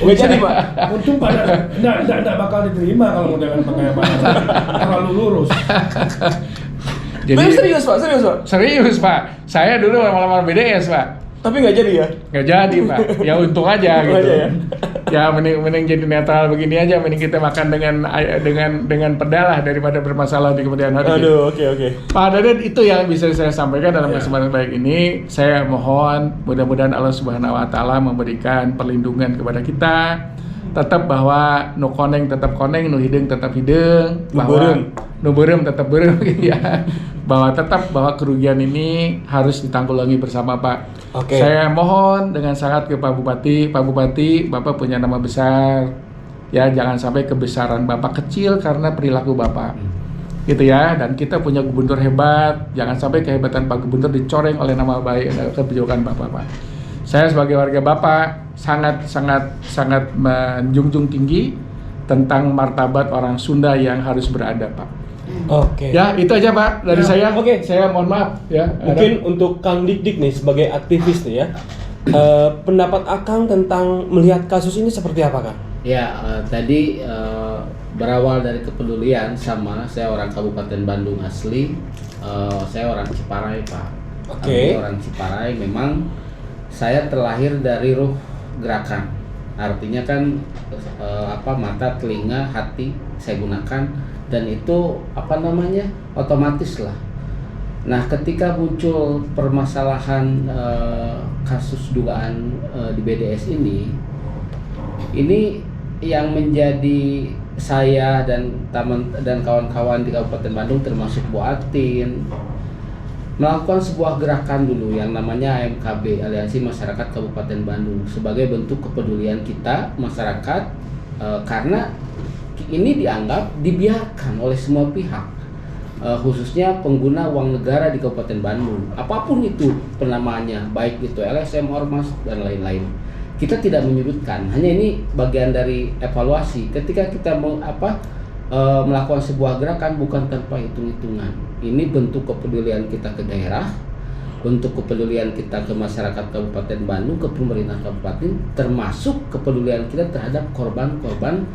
Nggak jadi Pak. Untung pada enggak bakal diterima kalau modelan pakai Pak Nana. Terlalu lurus. Jadi Tapi serius Pak, serius Pak. serius Pak, saya dulu lamar BDS Pak. Tapi nggak jadi ya? Nggak jadi Pak, ya untung aja Untung gitu. aja ya? Ya mending jadi netral begini aja, mending kita makan dengan pedal lah daripada bermasalah di kemudian hari. Aduh, oke. Pak Daden, itu yang bisa saya sampaikan dalam Ya. kesempatan baik ini. Saya mohon mudah-mudahan Allah Subhanahu wa taala memberikan perlindungan kepada kita. Tetap bahwa nu koneng tetap koneng, nu hidung tetap hidung, bahwa nu beureum tetap beureum ya. Bahwa kerugian ini harus ditanggulangi bersama Pak. Oke. Saya mohon dengan sangat ke Pak Bupati, Bapak punya nama besar. Ya, jangan sampai kebesaran Bapak kecil karena perilaku Bapak. Gitu ya, dan kita punya gubernur hebat, jangan sampai kehebatan Pak Gubernur dicoreng oleh nama baik kebijakan Bapak, Pak. Saya sebagai warga Bapak sangat menjunjung tinggi tentang martabat orang Sunda yang harus beradab, Pak. Oke. Ya, itu aja Pak dari Ya, saya. oke. Saya mohon maaf ya. Mungkin untuk Kang Dik nih sebagai aktivis nih ya, pendapat Akang tentang melihat kasus ini seperti apa Kang? Ya, tadi berawal dari kepedulian sama saya orang Kabupaten Bandung asli, saya orang Ciparai Pak. Oke. Kami orang Ciparai, memang saya terlahir dari ruh gerakan. Artinya kan mata, telinga, hati saya gunakan, dan itu otomatis lah. Nah, ketika muncul permasalahan kasus dugaan di BDS ini yang menjadi saya dan kawan-kawan di Kabupaten Bandung termasuk Bu Atin melakukan sebuah gerakan dulu yang namanya AMKB, Aliansi Masyarakat Kabupaten Bandung, sebagai bentuk kepedulian kita masyarakat karena ini dianggap dibiarkan oleh semua pihak, khususnya pengguna uang negara di Kabupaten Bandung, apapun itu penamaannya, baik itu LSM, Ormas dan lain-lain. Kita tidak menyudutkan, hanya ini bagian dari evaluasi. Ketika kita melakukan sebuah gerakan bukan tanpa hitung-hitungan. Ini bentuk kepedulian kita ke daerah, bentuk kepedulian kita ke masyarakat Kabupaten Bandung, ke pemerintah kabupaten, termasuk kepedulian kita terhadap korban-korban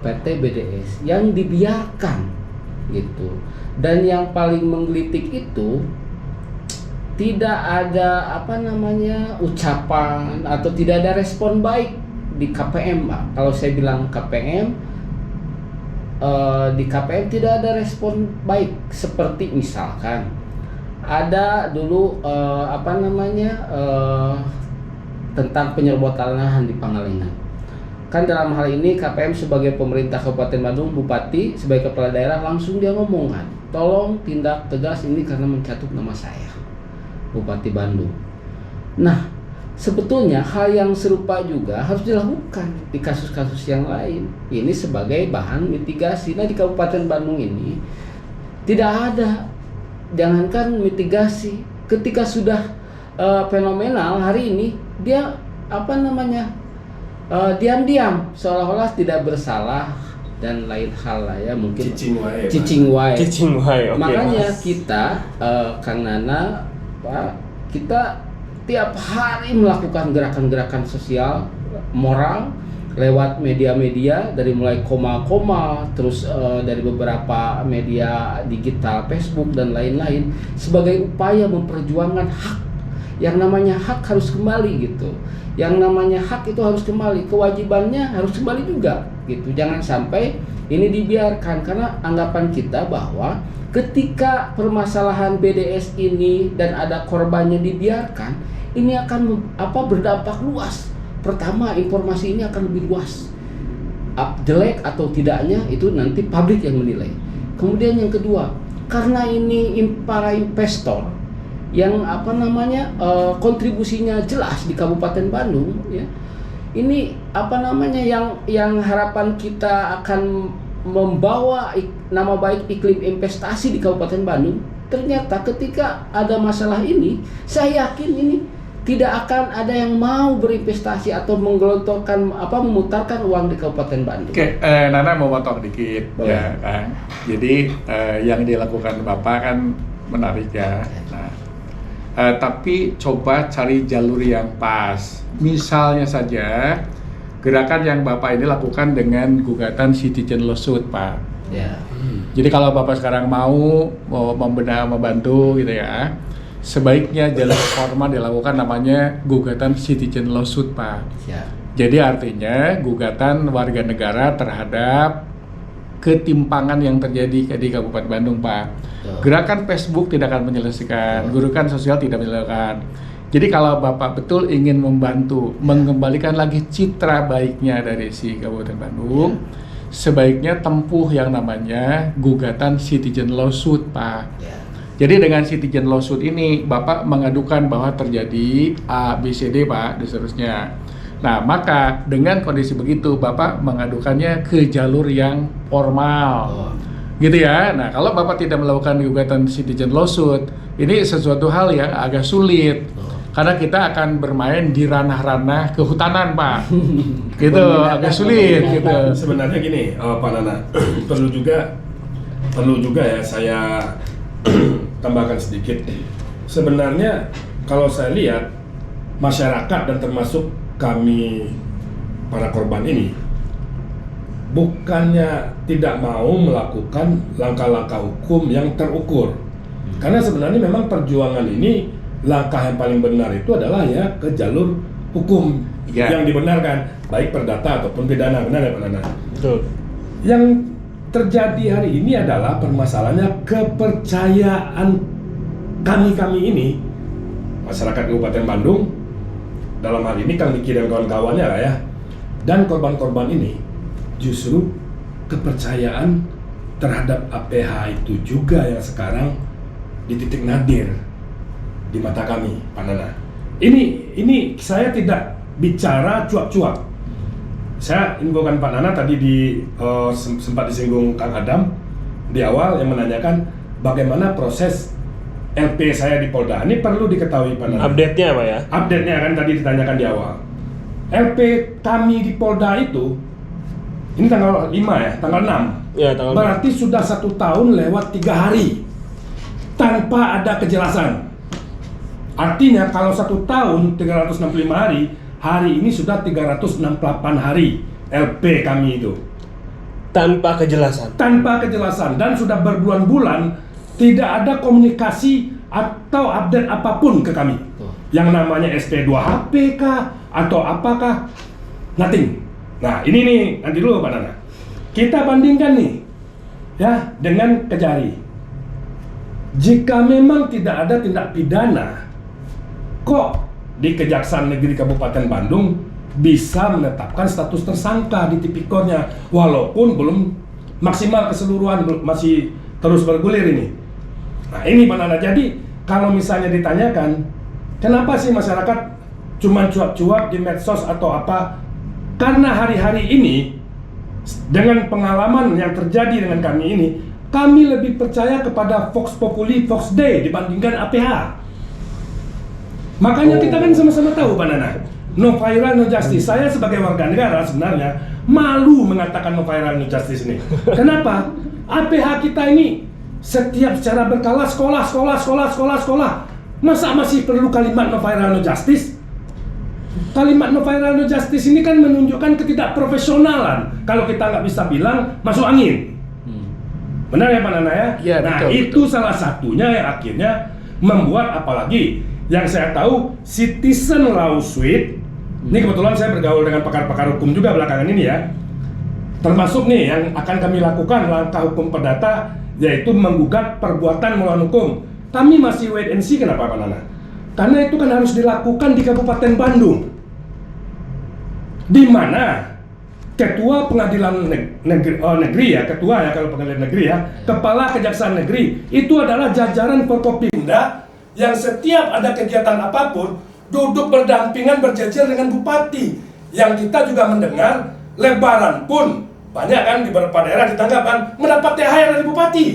PT BDS yang dibiarkan gitu. Dan yang paling menggelitik itu tidak ada ucapan atau tidak ada respon baik di KPM, Pak. Kalau saya bilang KPM, di KPM tidak ada respon baik. Seperti misalkan ada dulu tentang penyerobotan lahan di Pangalengan. Kan dalam hal ini KPM sebagai pemerintah Kabupaten Bandung, Bupati sebagai kepala daerah langsung dia ngomongkan, tolong tindak tegas ini karena mencatut nama saya, Bupati Bandung. Nah, sebetulnya hal yang serupa juga harus dilakukan di kasus-kasus yang lain. Ini sebagai bahan mitigasi. Nah, di Kabupaten Bandung ini tidak ada, jangankan mitigasi, ketika sudah fenomenal hari ini dia diam-diam seolah-olah tidak bersalah dan lain hal lah ya, mungkin cicing wae. Oke, Makanya Mas. kita Kang Nana, Pak, kita tiap hari melakukan gerakan-gerakan sosial moral lewat media-media, dari mulai koma-koma, terus dari beberapa media digital, Facebook dan lain-lain, sebagai upaya memperjuangkan hak. Yang namanya hak harus kembali gitu. Yang namanya hak itu harus kembali, kewajibannya harus kembali juga gitu. Jangan sampai ini dibiarkan, karena anggapan kita bahwa ketika permasalahan BDS ini dan ada korbannya dibiarkan, ini akan berdampak luas. Pertama, informasi ini akan lebih luas. Jelek atau tidaknya itu nanti publik yang menilai. Kemudian yang kedua, karena ini para investor yang kontribusinya jelas di Kabupaten Bandung ya. Ini yang harapan kita akan membawa nama baik iklim investasi di Kabupaten Bandung. Ternyata ketika ada masalah ini, saya yakin ini tidak akan ada yang mau berinvestasi atau menggelontorkan memutarkan uang di Kabupaten Bandung. Oke, Nana mau potong dikit. Boleh. Ya kan. Jadi yang dilakukan Bapak kan menarik ya. Nah, tapi coba cari jalur yang pas. Misalnya saja gerakan yang Bapak ini lakukan dengan gugatan citizen lawsuit, Pak. Ya. Jadi kalau Bapak sekarang mau membantu gitu ya, sebaiknya jalur formal dilakukan namanya gugatan citizen lawsuit, Pak. Ya. Jadi artinya gugatan warga negara terhadap ketimpangan yang terjadi di Kabupaten Bandung, Pak. Gerakan Facebook tidak akan menyelesaikan, gerakan sosial tidak menyelesaikan. Jadi kalau Bapak betul ingin membantu mengembalikan lagi citra baiknya dari si Kabupaten Bandung, sebaiknya tempuh yang namanya gugatan citizen lawsuit, Pak. Jadi dengan citizen lawsuit ini Bapak mengadukan bahwa terjadi A, B, C, D, Pak, dan seterusnya. Nah, maka dengan kondisi begitu Bapak mengadukannya ke jalur yang formal. Gitu ya. Nah, kalau Bapak tidak melakukan gugatan citizen lawsuit, ini sesuatu hal yang agak sulit. Karena kita akan bermain di ranah-ranah kehutanan, Pak. Gitu, agak sulit gitu. Sebenarnya gini, Pak Nana, perlu juga ya saya tambahkan sedikit. Sebenarnya kalau saya lihat masyarakat dan termasuk kami para korban ini bukannya tidak mau melakukan langkah-langkah hukum yang terukur. Karena sebenarnya memang perjuangan ini langkah yang paling benar itu adalah ya ke jalur hukum yang dibenarkan, baik perdata ataupun pidana. Benar ya Pak Nana? Betul. Yang terjadi hari ini adalah permasalahannya kepercayaan kami ini, masyarakat Kabupaten Bandung, dalam hal ini Kang Diki dan kawan-kawannya lah ya, dan korban-korban ini justru kepercayaan terhadap APH itu juga yang sekarang di titik nadir di mata kami, Pak Nana. Ini saya tidak bicara cuap-cuap. Saya infokan Pak Nana tadi sempat disinggung Kang Adam di awal yang menanyakan bagaimana proses LP saya di Polda. Ini perlu diketahui Pak Nana. Update-nya Pak ya? Update-nya kan tadi ditanyakan di awal. LP kami di Polda itu ini tanggal 5 ya, tanggal 6. Ya, tanggal 6. Berarti sudah 1 tahun lewat 3 hari tanpa ada kejelasan. Artinya kalau 1 tahun 365 hari, hari ini sudah 368 hari LP kami itu. Tanpa kejelasan. Tanpa kejelasan dan sudah berbulan-bulan tidak ada komunikasi atau update apapun ke kami. Yang namanya SP2HP kah atau apakah? Nothing. Nah, ini nih, nanti dulu Pak Nana. Kita bandingkan nih ya dengan Kejari. Jika memang tidak ada tindak pidana, kok di Kejaksaan Negeri Kabupaten Bandung bisa menetapkan status tersangka di tipikornya walaupun belum maksimal keseluruhan, masih terus bergulir ini. Nah ini Pak Nana, jadi kalau misalnya ditanyakan kenapa sih masyarakat cuma cuap-cuap di medsos atau apa, karena hari-hari ini dengan pengalaman yang terjadi dengan kami ini, kami lebih percaya kepada Vox Populi, Vox Day dibandingkan APH. Makanya kita kan sama-sama tahu Pak Nana, no viral no justice. Saya sebagai warga negara sebenarnya malu mengatakan no viral no justice ini. Kenapa? APH kita ini setiap secara berkala sekolah. Masa masih perlu kalimat no viral no justice? Kalimat no viral no justice ini kan menunjukkan ketidakprofesionalan. Kalau kita nggak bisa bilang masuk angin. Benar ya Pak Nana ya? Ya, nah betul, itu betul. Salah satunya yang akhirnya membuat, apalagi yang saya tahu citizen lawsuit. Ini kebetulan saya bergaul dengan pakar-pakar hukum juga belakangan ini ya. Termasuk nih yang akan kami lakukan langkah hukum perdata, yaitu menggugat perbuatan melawan hukum. Kami masih wait and see. Kenapa Pak Nana? Karena itu kan harus dilakukan di Kabupaten Bandung, di mana Ketua Pengadilan Negeri ya, ketua ya kalau pengadilan negeri ya, Kepala Kejaksaan Negeri itu adalah jajaran Forkopimda yang setiap ada kegiatan apapun duduk berdampingan berjejer dengan bupati. Yang kita juga mendengar Lebaran pun banyak kan di beberapa daerah ditanggapan mendapat THR dari bupati.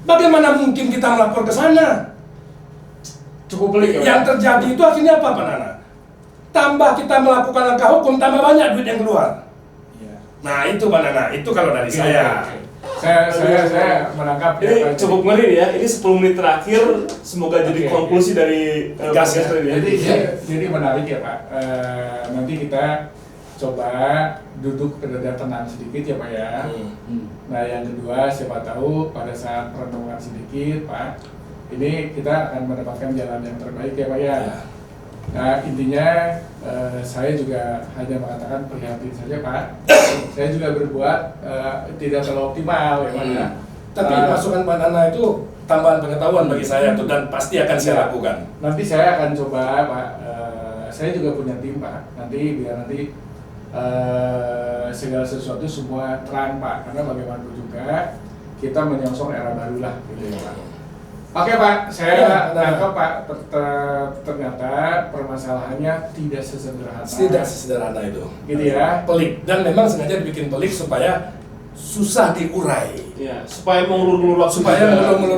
Bagaimana mungkin kita melapor ke sana? Cukup pelik. Yang terjadi itu akhirnya apa Pak Nana? Tambah kita melakukan langkah hukum, tambah banyak duit yang keluar. Nah itu Pak Nana, itu kalau dari saya. Saya menangkap Ini cukup ngeri ya. Ini 10 menit terakhir, semoga jadi konklusi dari gas ya. Jadi menarik ya Pak. Nanti kita coba duduk reda tenang sedikit ya Pak ya. Nah yang kedua, siapa tahu pada saat perenungan sedikit Pak, ini kita akan mendapatkan jalan yang terbaik ya Pak ya. Nah intinya saya juga hanya mengatakan prihatin saja Pak. Saya juga berbuat tidak terlalu optimal ya Pak ya. Tapi masukan Pak Nana itu tambahan pengetahuan bagi saya tuh, dan pasti akan saya lakukan. Nanti saya akan coba Pak. Saya juga punya tim Pak. Biar nanti segala sesuatu semua terang Pak. Karena bagaimanapun juga kita menyongsong era baru lah gitu ya Pak. Oke Pak, saya nangkep Pak, ternyata permasalahannya tidak sesederhana itu. Gitu ya. Pelik, dan memang sengaja dibikin pelik supaya susah diurai. Ya, supaya mengulur-ulur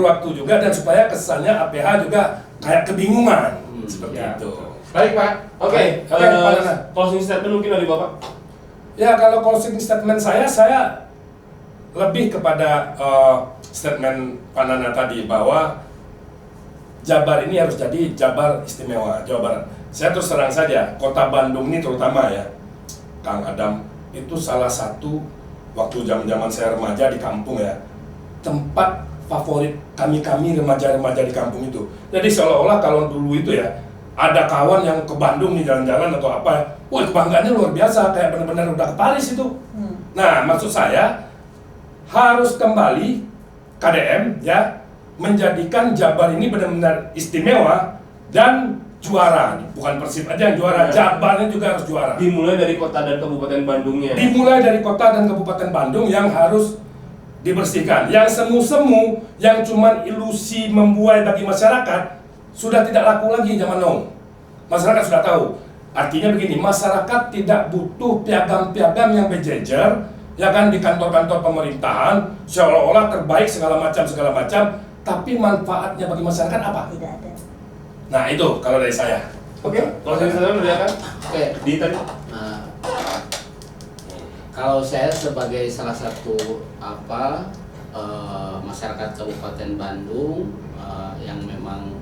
waktu juga, dan supaya kesannya APH juga kayak kebingungan seperti Ya. itu. Baik Pak. Oke, Pak Nana. closing statement mungkin dari Bapak. Ya, kalau closing statement saya lebih kepada statement Pak Nana tadi, bahwa Jabar ini harus jadi Jabar istimewa, Jawa Barat. Saya terus terang saja, kota Bandung ini terutama ya, Kang Adam, itu salah satu waktu zaman saya remaja di kampung ya, tempat favorit kami remaja-remaja di kampung itu. Jadi seolah-olah kalau dulu itu ya, ada kawan yang ke Bandung nih jalan-jalan atau apa, wah kebanggaannya luar biasa, kayak benar-benar udah ke Paris itu. Nah, maksud saya harus kembali KDM ya, menjadikan Jabar ini benar-benar istimewa dan juara. Bukan Persib aja yang juara, Jabarnya juga harus juara. Dimulai dari kota dan kabupaten Bandungnya. Dimulai dari kota dan kabupaten Bandung yang harus dibersihkan. Yang semu-semu, yang cuman ilusi membuai bagi masyarakat, sudah tidak laku lagi zaman now. Masyarakat sudah tahu. Artinya begini, masyarakat tidak butuh piagam-piagam yang berjejer, ya kan, di kantor-kantor pemerintahan, seolah-olah terbaik segala macam, tapi manfaatnya bagi masyarakat apa? Tidak ada. Nah itu kalau dari saya. Oke, closing statement dari Akan. Oke. Di tadi. Kalau saya sebagai salah satu masyarakat Kabupaten Bandung yang memang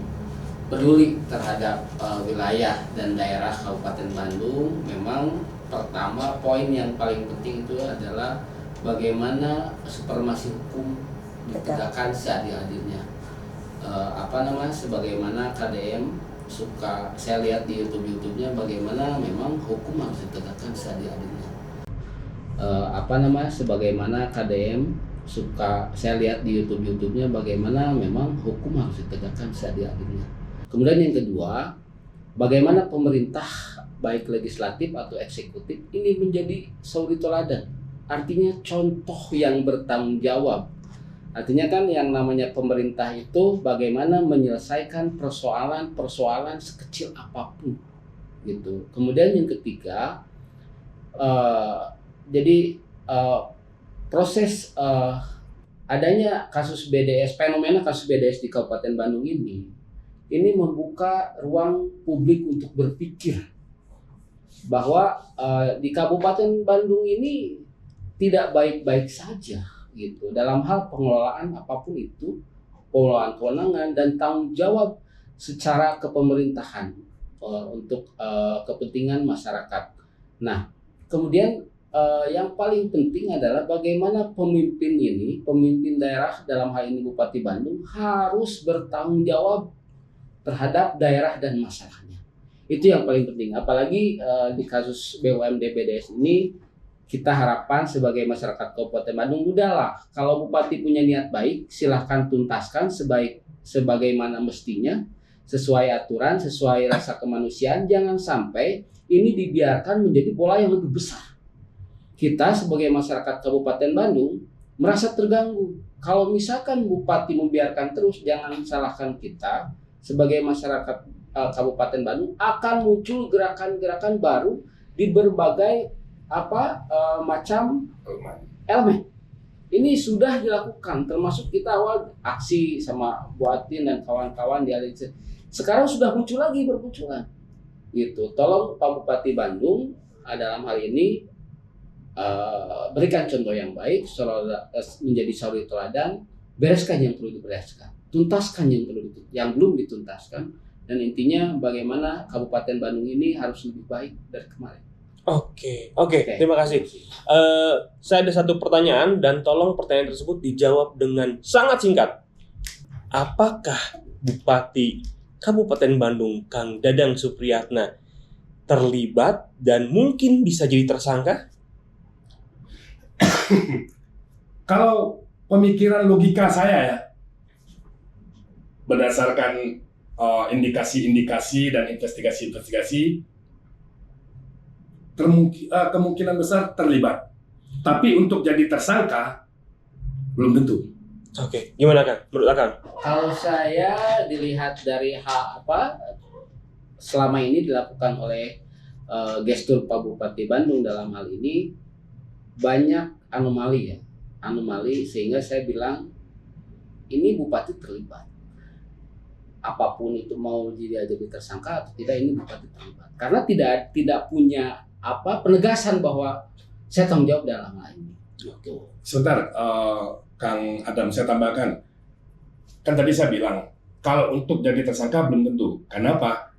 peduli terhadap wilayah dan daerah Kabupaten Bandung, memang pertama poin yang paling penting itu adalah bagaimana supremasi hukum ditegakkan seadil-adilnya. Sebagaimana KDM suka saya lihat di YouTube-nya, bagaimana memang hukum harus ditegakkan seadil-adilnya. Sebagaimana KDM suka saya lihat di YouTube-nya, bagaimana memang hukum harus ditegakkan seadil-adilnya. Kemudian yang kedua, bagaimana pemerintah baik legislatif atau eksekutif ini menjadi suri teladan. Artinya contoh yang bertanggung jawab. Artinya kan yang namanya pemerintah itu bagaimana menyelesaikan persoalan-persoalan sekecil apapun gitu. Kemudian yang ketiga, proses adanya kasus BDS, fenomena kasus BDS di Kabupaten Bandung ini membuka ruang publik untuk berpikir bahwa di Kabupaten Bandung ini tidak baik-baik saja gitu dalam hal pengelolaan apapun itu, pengelolaan kewenangan dan tanggung jawab secara kepemerintahan untuk kepentingan masyarakat. Nah, kemudian yang paling penting adalah bagaimana pemimpin daerah dalam hal ini Bupati Bandung harus bertanggung jawab terhadap daerah dan masalahnya. Itu yang paling penting. Apalagi di kasus BUMD BDS ini, kita harapkan sebagai masyarakat Kabupaten Bandung, udahlah kalau Bupati punya niat baik, silahkan tuntaskan sebagaimana mestinya, sesuai aturan, sesuai rasa kemanusiaan. Jangan sampai ini dibiarkan menjadi bola yang lebih besar. Kita sebagai masyarakat Kabupaten Bandung merasa terganggu. Kalau misalkan Bupati membiarkan terus, jangan salahkan kita sebagai masyarakat Kabupaten Bandung, akan muncul gerakan-gerakan baru di berbagai macam elemen. Ini sudah dilakukan, termasuk kita awal aksi sama Buatin dan kawan-kawan di Alliance. Sekarang sudah muncul lagi bermunculan. Gitu. Tolong Pak Bupati Bandung dalam hal ini berikan contoh yang baik, menjadi suri teladan, bereskan yang perlu dibereskan, tuntaskan yang belum dituntaskan, dan intinya bagaimana Kabupaten Bandung ini harus lebih baik dari kemarin. Oke, terima kasih. Saya ada satu pertanyaan dan tolong pertanyaan tersebut dijawab dengan sangat singkat. Apakah Bupati Kabupaten Bandung, Kang Dadang Supriyatna, terlibat dan mungkin bisa jadi tersangka? Kalau pemikiran logika saya ya, berdasarkan indikasi-indikasi dan investigasi-investigasi, kemungkinan besar terlibat. Tapi untuk jadi tersangka belum tentu. Oke, gimana Kang? Menurut Kang? Kalau saya dilihat dari hal apa selama ini dilakukan oleh gestur Pak Bupati Bandung dalam hal ini banyak anomali sehingga saya bilang ini Bupati terlibat. Apapun itu mau jadi tersangka atau tidak, ini Bupati terlibat. Karena tidak punya penegasan bahwa saya tanggung jawab dalam hal ini. Sebentar, Kang Adam, saya tambahkan. Kan tadi saya bilang, kalau untuk jadi tersangka belum tentu. Kenapa?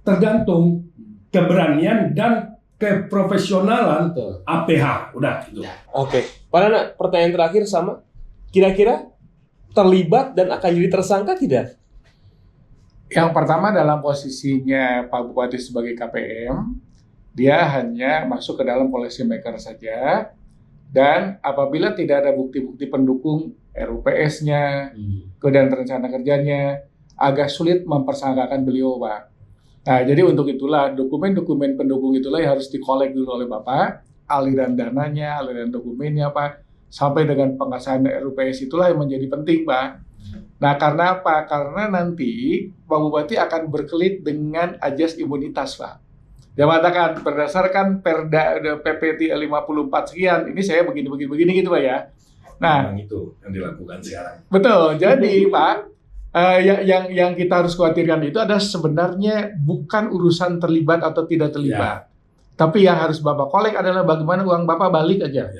Tergantung keberanian dan keprofesionalan APH. Udah, itu. Oke, Pak Nana, pertanyaan terakhir sama. Kira-kira terlibat dan akan jadi tersangka tidak? Yang pertama, dalam posisinya Pak Bupati sebagai KPM, dia hanya masuk ke dalam policy maker saja, dan apabila tidak ada bukti-bukti pendukung RUPS-nya, kemudian rencana kerjanya, agak sulit mempersangkakan beliau, Pak. Nah, jadi untuk itulah dokumen-dokumen pendukung itulah yang harus dikolek dulu oleh Bapak, aliran dananya, aliran dokumennya, Pak, sampai dengan pengesahan RUPS itulah yang menjadi penting, Pak. Nah, karena apa? Karena nanti Pak Bupati akan berkelit dengan ajas imunitas, Pak. Dia mengatakan berdasarkan Perda PP 54 sekian, ini saya begini gitu, Pak ya. Nah, memang itu yang dilakukan sekarang. Betul. Jadi, Pak, yang kita harus khawatirkan itu adalah sebenarnya bukan urusan terlibat atau tidak terlibat. Tapi yang harus Bapak kolek adalah bagaimana uang Bapak balik aja.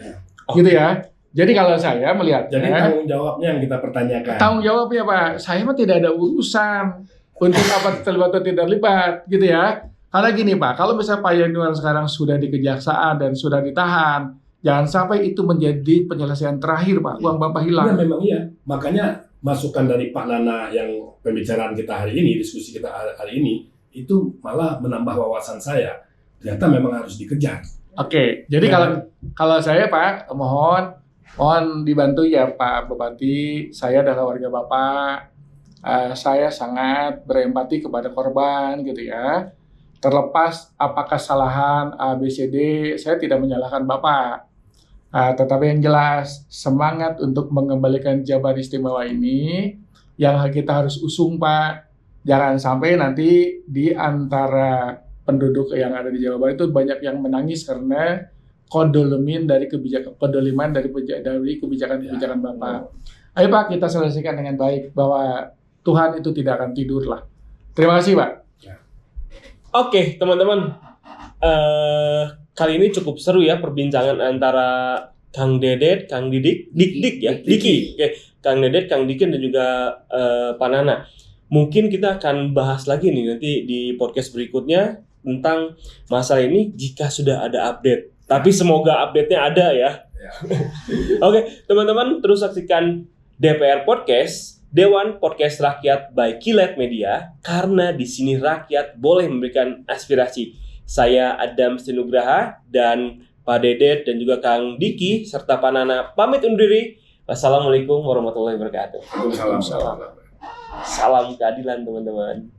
Gitu ya. Jadi kalau saya melihat, jadi tanggung jawabnya yang kita pertanyakan. Tanggung jawabnya, Pak, saya mah tidak ada urusan untuk apa terlibat atau tidak terlibat, gitu ya. Karena gini, Pak, kalau misalnya Pak Yanuar sekarang sudah di kejaksaan dan sudah ditahan, jangan sampai itu menjadi penyelesaian terakhir, Pak. Uang Bapak hilang. Ya, memang iya. Makanya masukan dari Pak Nana yang pembicaraan kita hari ini, diskusi kita hari ini, itu malah menambah wawasan saya. Ternyata memang harus dikejar. Oke, jadi kalau saya, Pak, mohon dibantu ya Pak Bupati. Saya adalah warga Bapak. Saya sangat berempati kepada korban, gitu ya. Terlepas apakah kesalahan A, B, C, D, saya tidak menyalahkan Bapak. Tetapi yang jelas, semangat untuk mengembalikan Jabatan Istimewa ini yang kita harus usung, Pak. Jangan sampai nanti di antara penduduk yang ada di Jawa Barat itu banyak yang menangis karena kodoliman dari kebijakan Bapak. Ayo Pak, kita selesaikan dengan baik bahwa Tuhan itu tidak akan tidur lah. Terima kasih, Pak. Oke, teman-teman. Kali ini cukup seru ya perbincangan antara Kang Dedet, Kang Diki. Oke, Kang Dedet, Kang Diki dan juga Pak Nana. Mungkin kita akan bahas lagi nih nanti di podcast berikutnya tentang masalah ini jika sudah ada update. Tapi semoga update-nya ada ya. Oke, teman-teman terus saksikan DPR Podcast, Dewan Podcast Rakyat by Kilat Media, karena di sini rakyat boleh memberikan aspirasi. Saya Adam Sinugraha dan Pak Dedet dan juga Kang Diki serta Pak Nana pamit undur diri. Wassalamualaikum warahmatullahi wabarakatuh. Waalaikumsalam. Salam keadilan teman-teman.